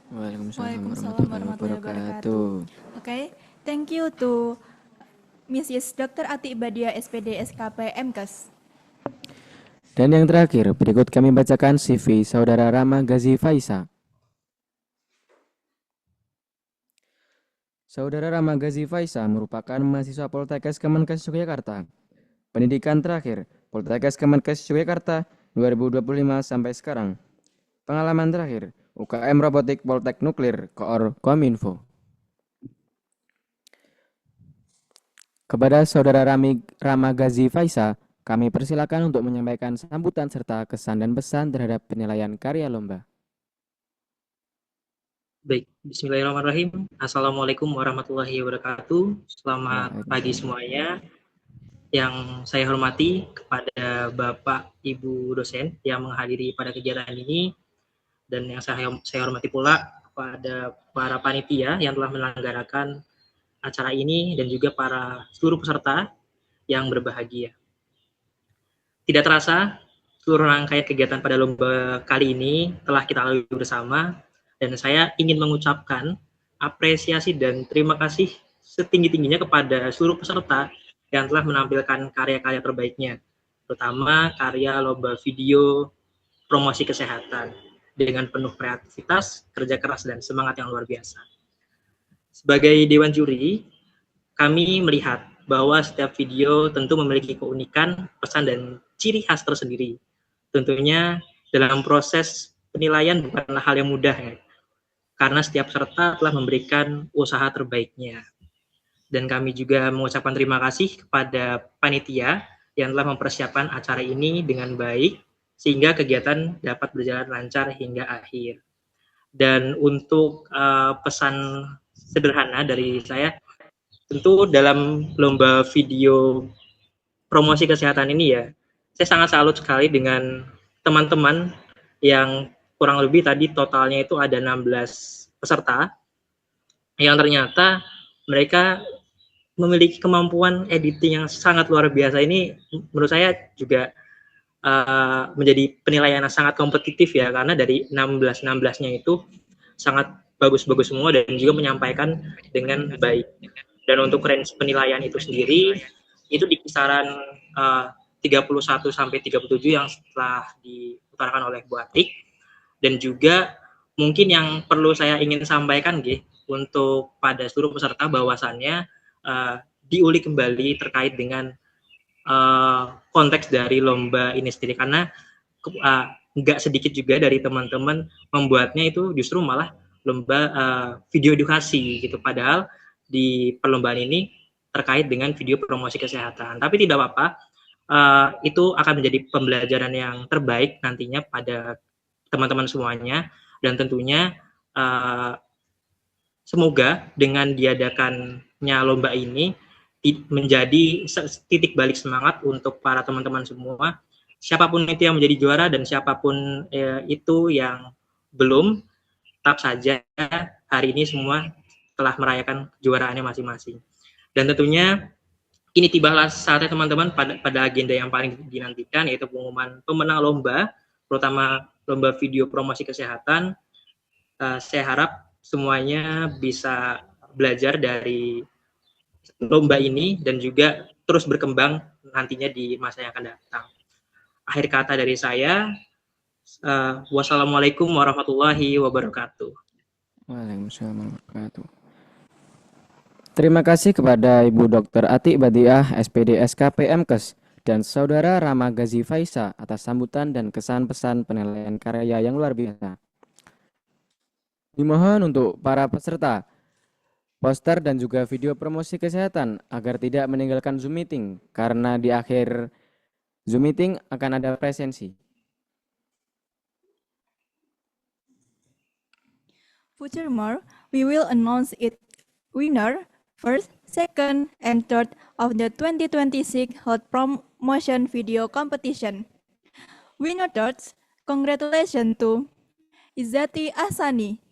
Waalaikumsalam warahmatullahi wabarakatuh. Okay, thank you to Mrs. Dr. Ati Badia SPD SKP MKes. Dan yang terakhir, berikut kami bacakan CV Saudara Rama Gazi Faisa. Saudara Rama Gazi Faisa merupakan mahasiswa Poltekkes Kemenkes Yogyakarta. Pendidikan terakhir, Poltekkes Kemenkes Yogyakarta 2025 sampai sekarang. Pengalaman terakhir, UKM Robotik Poltek Nuklir Koor Kominfo. Kepada Saudara Rama Gazi Faisa, kami persilakan untuk menyampaikan sambutan serta kesan dan pesan terhadap penilaian karya lomba. Baik, bismillahirrahmanirrahim. Assalamualaikum warahmatullahi wabarakatuh. Selamat pagi semuanya. Yang saya hormati kepada Bapak Ibu dosen yang menghadiri pada kegiatan ini, dan yang saya hormati pula kepada para panitia yang telah menyelenggarakan acara ini dan juga para seluruh peserta yang berbahagia. Tidak terasa, seluruh rangkaian kegiatan pada lomba kali ini telah kita lalui bersama, dan saya ingin mengucapkan apresiasi dan terima kasih setinggi-tingginya kepada seluruh peserta yang telah menampilkan karya-karya terbaiknya, terutama karya lomba video promosi kesehatan dengan penuh kreativitas, kerja keras, dan semangat yang luar biasa. Sebagai Dewan Juri, kami melihat bahwa setiap video tentu memiliki keunikan, pesan, dan ciri khas tersendiri. Tentunya dalam proses penilaian bukanlah hal yang mudah ya, karena setiap peserta telah memberikan usaha terbaiknya. dan kami juga mengucapkan terima kasih kepada panitia yang telah mempersiapkan acara ini dengan baik sehingga kegiatan dapat berjalan lancar hingga akhir. Dan untuk pesan sederhana dari saya, tentu dalam lomba video promosi kesehatan ini ya, saya sangat salut sekali dengan teman-teman yang kurang lebih tadi totalnya itu ada 16 peserta yang ternyata mereka memiliki kemampuan editing yang sangat luar biasa. Ini menurut saya juga menjadi penilaian yang sangat kompetitif ya, karena dari 16-nya itu sangat bagus-bagus semua dan juga menyampaikan dengan baik. Dan untuk range penilaian itu sendiri itu di kisaran 31 sampai 37 yang setelah diutarakan oleh Bu Atik. Dan juga mungkin yang perlu saya ingin sampaikan untuk pada seluruh peserta bahwasannya diulik kembali terkait dengan konteks dari lomba ini sendiri, karena nggak sedikit juga dari teman-teman membuatnya itu justru malah lomba video edukasi gitu, padahal di perlombaan ini terkait dengan video promosi kesehatan. Tapi tidak apa-apa, itu akan menjadi pembelajaran yang terbaik nantinya pada teman-teman semuanya, dan tentunya semoga dengan diadakannya lomba ini menjadi titik balik semangat untuk para teman-teman semua, siapapun itu yang menjadi juara dan siapapun itu yang belum, tetap saja hari ini semua telah merayakan kejuaraannya masing-masing. Dan tentunya ini tibalah saatnya teman-teman pada agenda yang paling dinantikan, yaitu pengumuman pemenang lomba, terutama lomba video promosi kesehatan. Saya harap semuanya bisa belajar dari lomba ini dan juga terus berkembang nantinya di masa yang akan datang. Akhir kata dari saya, wassalamualaikum warahmatullahi wabarakatuh. Waalaikumsalam warahmatullahi wabarakatuh. Terima kasih kepada Ibu Dr. Atik Badiah, SPD SKP MKes, dan Saudara Rama Gazi Faisa atas sambutan dan kesan-pesan penilaian karya yang luar biasa. Dimohon untuk para peserta poster dan juga video promosi kesehatan agar tidak meninggalkan Zoom meeting, karena di akhir Zoom meeting akan ada presensi. Furthermore, we will announce its winner, first, second, and third of the 2026 Health Promotion Video Competition. Winner thirds, congratulations to Izzati Ahsani.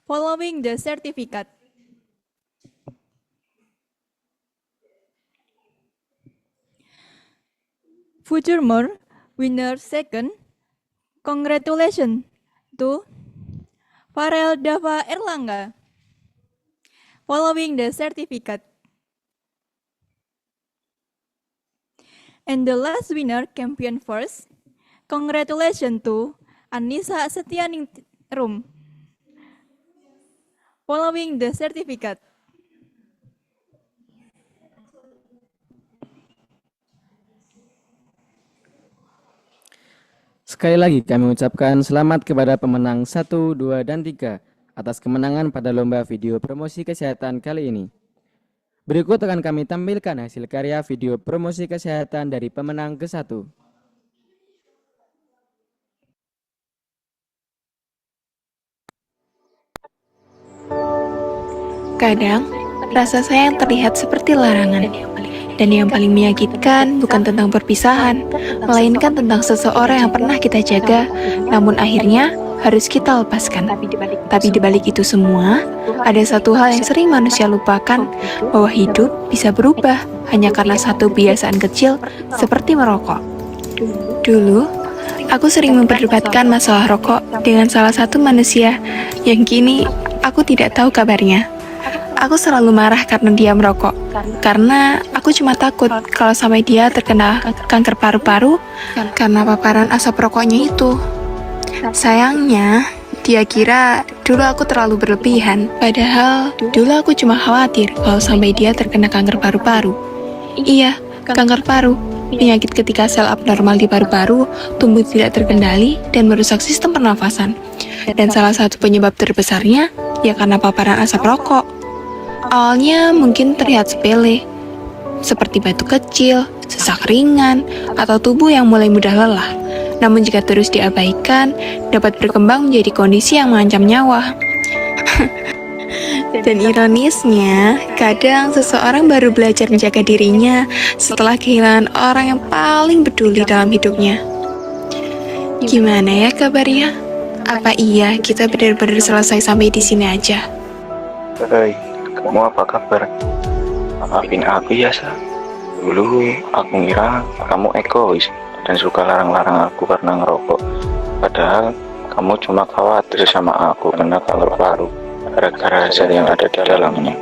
Following the certificate. Furthermore, winner second, congratulations to Farel Dava Erlangga. Following the certificate. And the last winner, champion first, congratulations to Anissa Setianingrum. Following the certificate. Sekali lagi kami ucapkan selamat kepada pemenang 1, 2, dan 3 atas kemenangan pada lomba video promosi kesehatan kali ini. Berikut akan kami tampilkan hasil karya video promosi kesehatan dari pemenang ke-1. Kadang, rasa sayang terlihat seperti larangan. Dan yang paling menyakitkan bukan tentang perpisahan, melainkan tentang seseorang yang pernah kita jaga, namun akhirnya harus kita lepaskan. Tapi di balik itu semua, ada satu hal yang sering manusia lupakan, bahwa hidup bisa berubah hanya karena satu kebiasaan kecil seperti merokok. Dulu, aku sering memperdebatkan masalah rokok dengan salah satu manusia yang kini aku tidak tahu kabarnya. Aku selalu marah karena dia merokok, karena aku cuma takut kalau sampai dia terkena kanker paru-paru karena paparan asap rokoknya itu. Sayangnya, dia kira dulu aku terlalu berlebihan, padahal dulu aku cuma khawatir kalau sampai dia terkena kanker paru-paru. Iya, kanker paru, penyakit ketika sel abnormal di paru-paru tumbuh tidak terkendali dan merusak sistem pernafasan. Dan salah satu penyebab terbesarnya Ya karena paparan asap rokok. Awalnya mungkin terlihat sepele, seperti batuk kecil, sesak ringan, atau tubuh yang mulai mudah lelah. Namun jika terus diabaikan, dapat berkembang menjadi kondisi yang mengancam nyawa. Dan ironisnya, kadang seseorang baru belajar menjaga dirinya setelah kehilangan orang yang paling peduli dalam hidupnya. Gimana ya kabarnya? Apa iya kita benar-benar selesai sampai di sini aja? Hai, kamu apa kabar? Maafin aku ya, Sa. Dulu aku ngira kamu egois dan suka larang-larang aku karena ngerokok. Padahal kamu cuma khawatir sama aku karena kanker paru, gara-gara zat yang ada di dalamnya.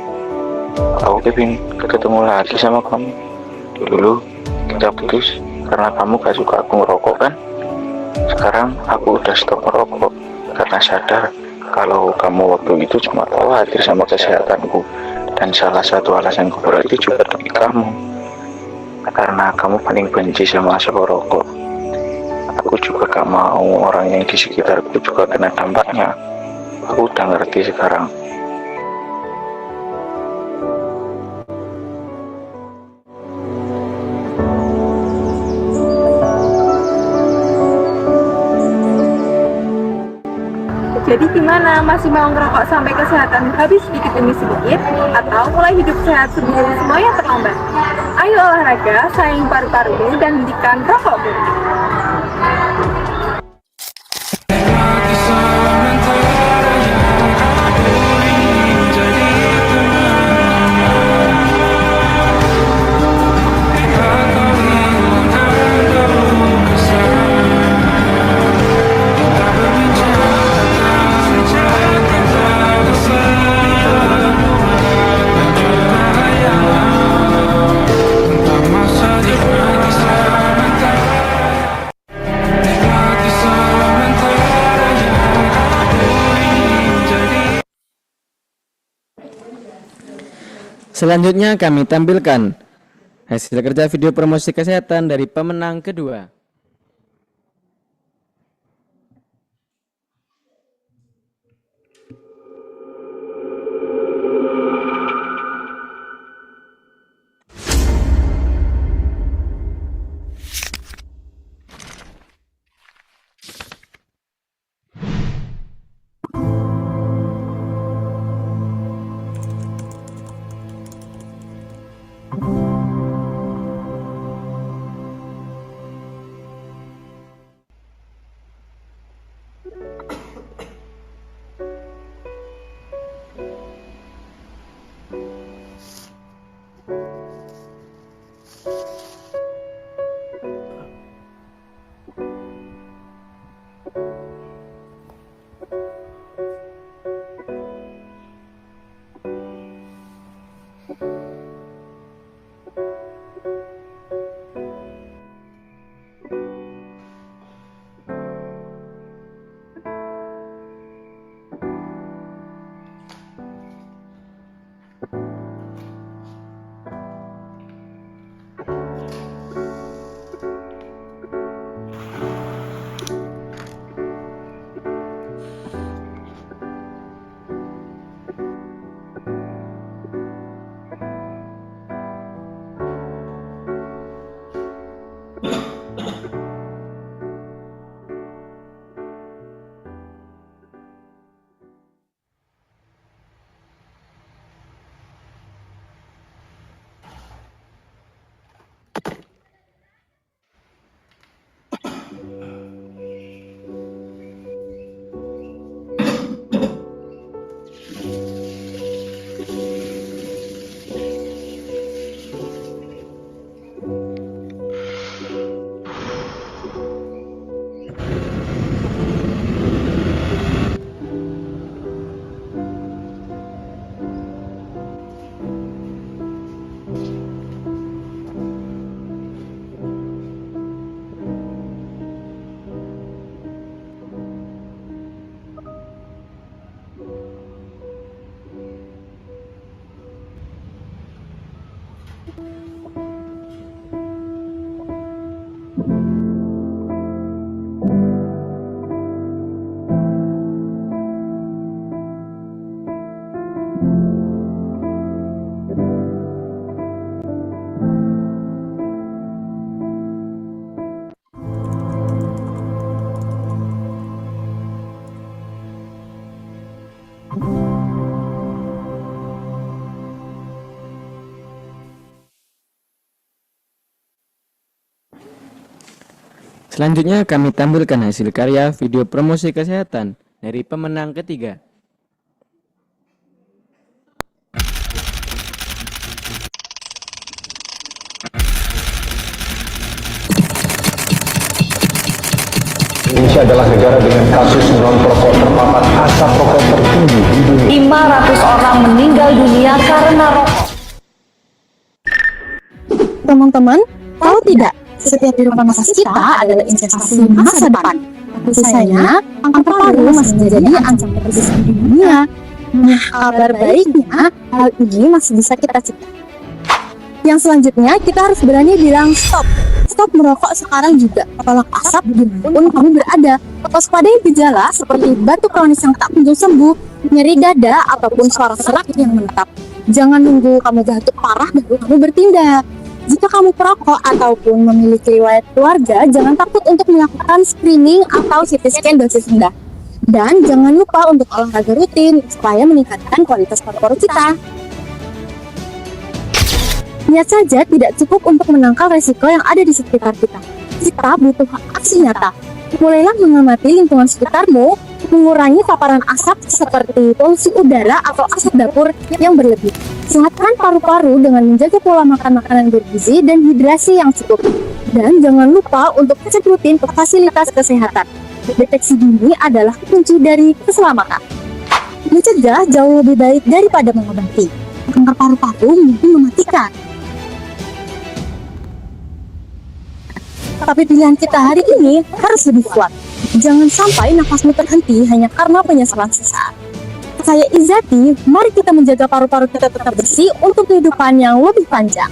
Aku kepin ketemu lagi sama kamu. Dulu kita putus karena kamu gak suka aku ngerokok kan? Sekarang aku udah stop merokok karena sadar kalau kamu waktu itu cuma khawatir sama kesehatanku, dan salah satu alasan kubuat itu juga demi kamu, karena kamu paling benci sama asap rokok. Aku juga gak mau orang yang di sekitarku juga kena dampaknya. Aku udah ngerti sekarang. Jadi gimana? Masih mau ngerokok sampai kesehatan habis sedikit demi sedikit? Atau mulai hidup sehat sebelum semuanya terlambat? Ayo olahraga, sayangi paru-parumu, dan hentikan rokokmu. Selanjutnya kami tampilkan hasil kerja video promosi kesehatan dari pemenang kedua. Selanjutnya kami tampilkan hasil karya video promosi kesehatan dari pemenang ketiga. Indonesia adalah negara dengan kasus non-perokok terpapar asap rokok tertinggi di dunia. 500 orang meninggal dunia karena rokok. Teman-teman, tahu tidak, setiap inovasi kita adalah investasi masa depan. Tapi sayangnya, kanker paru masih menjadi ancaman terbesar di dunia. Nah, kabar baiknya, hal ini masih bisa kita cegah. Yang selanjutnya, kita harus berani bilang stop. Stop merokok sekarang juga. Tolak asap dimanapun kamu berada. Waspadai gejala seperti batuk kronis yang tak kunjung sembuh, nyeri dada, ataupun suara serak yang menetap. Jangan nunggu kamu batuk parah baru kamu bertindak. Jika kamu perokok ataupun memiliki riwayat keluarga, jangan takut untuk melakukan screening atau CT scan dosis rendah. Dan jangan lupa untuk olahraga rutin supaya meningkatkan kualitas paru-paru kita. Niat saja tidak cukup untuk menangkal resiko yang ada di sekitar kita. Kita butuh aksi nyata. Mulailah mengamati lingkungan sekitarmu, mengurangi paparan asap seperti polusi udara atau asap dapur yang berlebih. Sehatkan paru-paru dengan menjaga pola makan makanan bergizi dan hidrasi yang cukup. Dan jangan lupa untuk cek rutin ke fasilitas kesehatan. Deteksi dini adalah kunci dari keselamatan. Mencegah jauh lebih baik daripada mengobati. Kanker paru-paru mungkin mematikan. Tapi pilihan kita hari ini harus lebih kuat. Jangan sampai nafasmu terhenti hanya karena penyesalan sesaat. Saya Izati, mari kita menjaga paru-paru kita tetap bersih untuk kehidupan yang lebih panjang.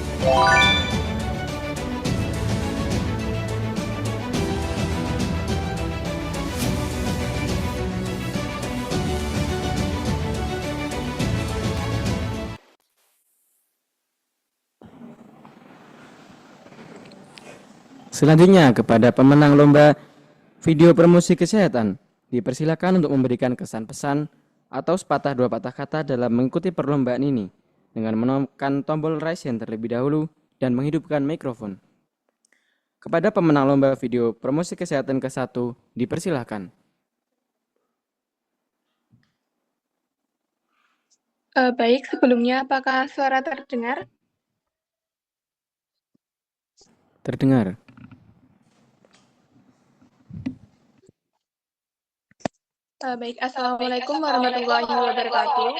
Selanjutnya kepada pemenang lomba video promosi kesehatan, dipersilakan untuk memberikan kesan pesan atau sepatah dua patah kata dalam mengikuti perlombaan ini dengan menekan tombol raise hand terlebih dahulu dan menghidupkan mikrofon. Kepada pemenang lomba video promosi kesehatan ke-1, dipersilakan. Baik, sebelumnya apakah suara terdengar? Terdengar. Baik, Assalamualaikum warahmatullahi wabarakatuh.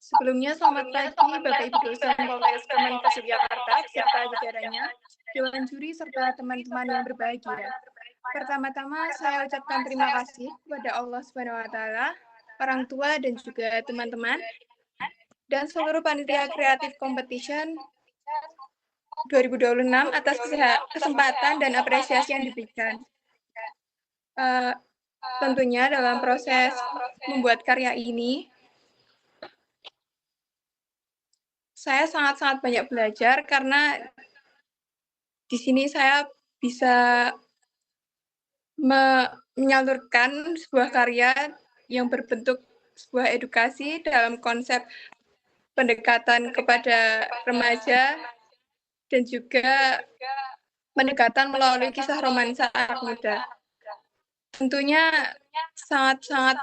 Sebelumnya selamat pagi Bapak Ibu dosen Polres Kemenkes Yogyakarta serta jajarannya, Dewan Juri serta teman-teman yang berbahagia. Pertama-tama saya ucapkan terima kasih kepada Allah Subhanahu wa taala, orang tua dan juga teman-teman dan seluruh panitia kreatif competition 2026 atas kesempatan dan apresiasi yang diberikan. Tentunya dalam proses membuat karya ini, saya sangat-sangat banyak belajar karena di sini saya bisa menyalurkan sebuah karya yang berbentuk sebuah edukasi dalam konsep pendekatan kepada remaja dan juga pendekatan melalui kisah romansa anak muda. Tentunya sangat-sangat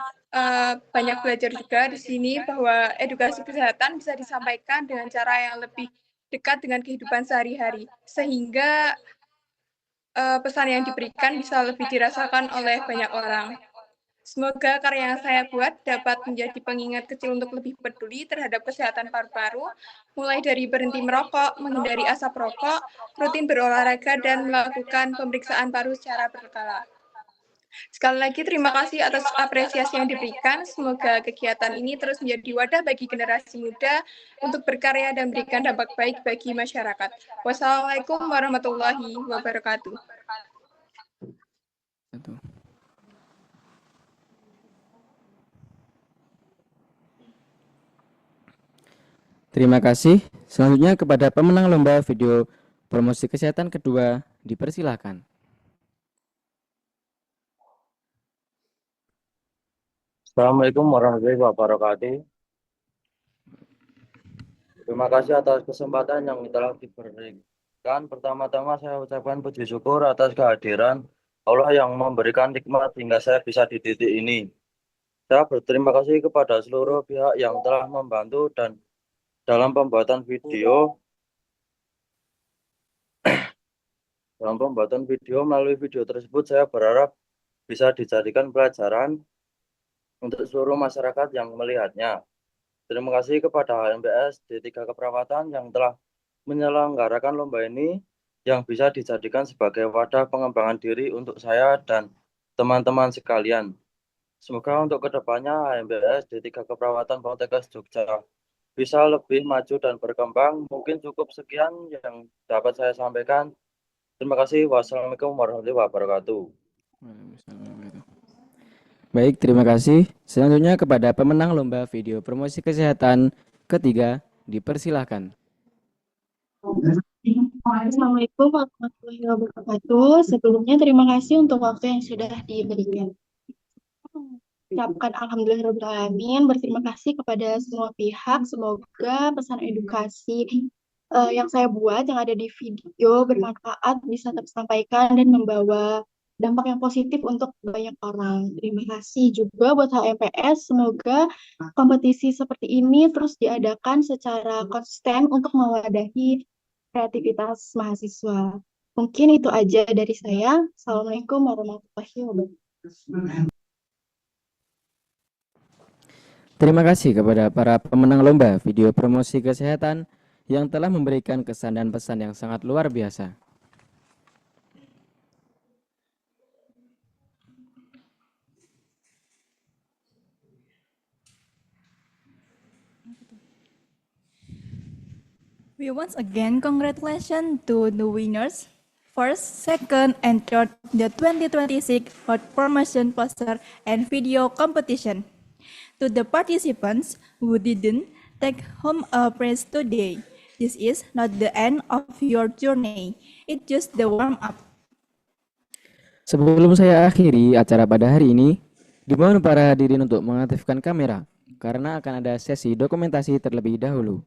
banyak belajar juga di sini bahwa edukasi kesehatan bisa disampaikan dengan cara yang lebih dekat dengan kehidupan sehari-hari, sehingga pesan yang diberikan bisa lebih dirasakan oleh banyak orang. Semoga karya yang saya buat dapat menjadi pengingat kecil untuk lebih peduli terhadap kesehatan paru-paru, mulai dari berhenti merokok, menghindari asap rokok, rutin berolahraga, dan melakukan pemeriksaan paru secara berkala. Sekali lagi terima kasih atas apresiasi yang diberikan. Semoga kegiatan ini terus menjadi wadah bagi generasi muda untuk berkarya dan memberikan dampak baik bagi masyarakat. Wassalamualaikum warahmatullahi wabarakatuh. Terima kasih. Selanjutnya kepada pemenang lomba video promosi kesehatan kedua, dipersilakan. Assalamualaikum warahmatullahi wabarakatuh. Terima kasih atas kesempatan yang telah diberikan Dan pertama-tama saya ucapkan puji syukur atas kehadiran Allah yang memberikan nikmat hingga saya bisa di titik ini. Saya berterima kasih kepada seluruh pihak yang telah membantu dan dalam pembuatan video. Melalui video tersebut saya berharap bisa dijadikan pelajaran untuk seluruh masyarakat yang melihatnya. Terima kasih kepada HMPS D3 Keperawatan yang telah menyelenggarakan lomba ini yang bisa dijadikan sebagai wadah pengembangan diri untuk saya dan teman-teman sekalian. Semoga untuk kedepannya HMPS D3 Keperawatan Poltekkes Jogja bisa lebih maju dan berkembang. Mungkin cukup sekian yang dapat saya sampaikan. Terima kasih. Wassalamualaikum warahmatullahi wabarakatuh. Baik, terima kasih. Selanjutnya kepada pemenang lomba video promosi kesehatan ketiga, dipersilahkan. Assalamualaikum warahmatullahi wabarakatuh. Sebelumnya terima kasih untuk waktu yang sudah diberikan. Ucapkan alhamdulillahirrahmanirrahim, berterima kasih kepada semua pihak. Semoga pesan edukasi yang saya buat, yang ada di video bermanfaat, bisa tersampaikan dan membawa dampak yang positif untuk banyak orang. Terima kasih juga buat HMPS. Semoga kompetisi seperti ini terus diadakan secara konsisten untuk mewadahi kreativitas mahasiswa. Mungkin itu aja dari saya. Assalamualaikum warahmatullahi wabarakatuh. Terima kasih kepada para pemenang lomba video promosi kesehatan yang telah memberikan kesan dan pesan yang sangat luar biasa. We once again congratulations to the winners, first, second, and third, the 2026 Hot Promotion Poster and Video Competition. To the participants who didn't take home a prize today, this is not the end of your journey, it's just the warm-up. Sebelum saya akhiri acara pada hari ini, dimohon para hadirin untuk mengaktifkan kamera, karena akan ada sesi dokumentasi terlebih dahulu.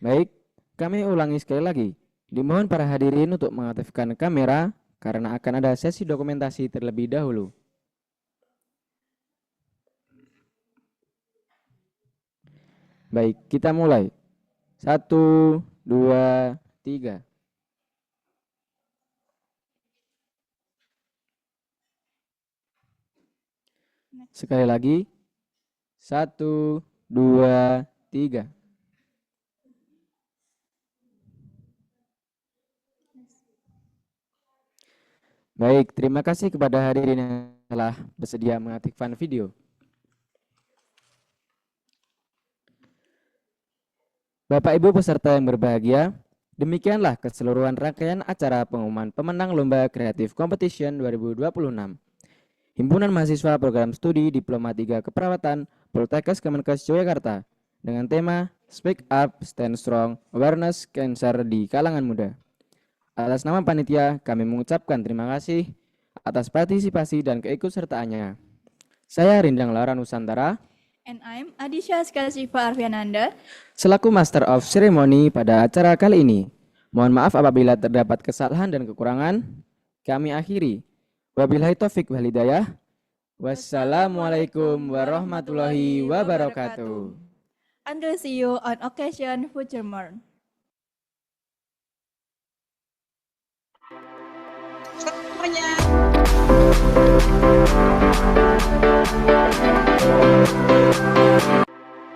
Baik, kami ulangi sekali lagi. Dimohon para hadirin untuk mengaktifkan kamera karena akan ada sesi dokumentasi terlebih dahulu. Baik, kita mulai. 1, 2, 3. Sekali lagi. 1, 2, 3. Baik, terima kasih kepada hadirin yang telah bersedia mengaktifkan video. Bapak Ibu peserta yang berbahagia, demikianlah keseluruhan rangkaian acara pengumuman pemenang Lomba Creative Competition 2026. Himpunan Mahasiswa Program Studi Diploma 3 Keperawatan Poltekkes Kemenkes Yogyakarta dengan tema Speak Up, Stand Strong, Awareness Cancer di Kalangan Muda. Atas nama panitia, kami mengucapkan terima kasih atas partisipasi dan keikutsertaannya. Saya Rindang Laura Nusantara. And I'm Adisha Skasifa Arviananda. Selaku Master of Ceremony pada acara kali ini. Mohon maaf apabila terdapat kesalahan dan kekurangan. Kami akhiri. Wabillahi taufik wal hidayah. Wassalamualaikum warahmatullahi wabarakatuh. Until see you on occasion future more. Semuanya.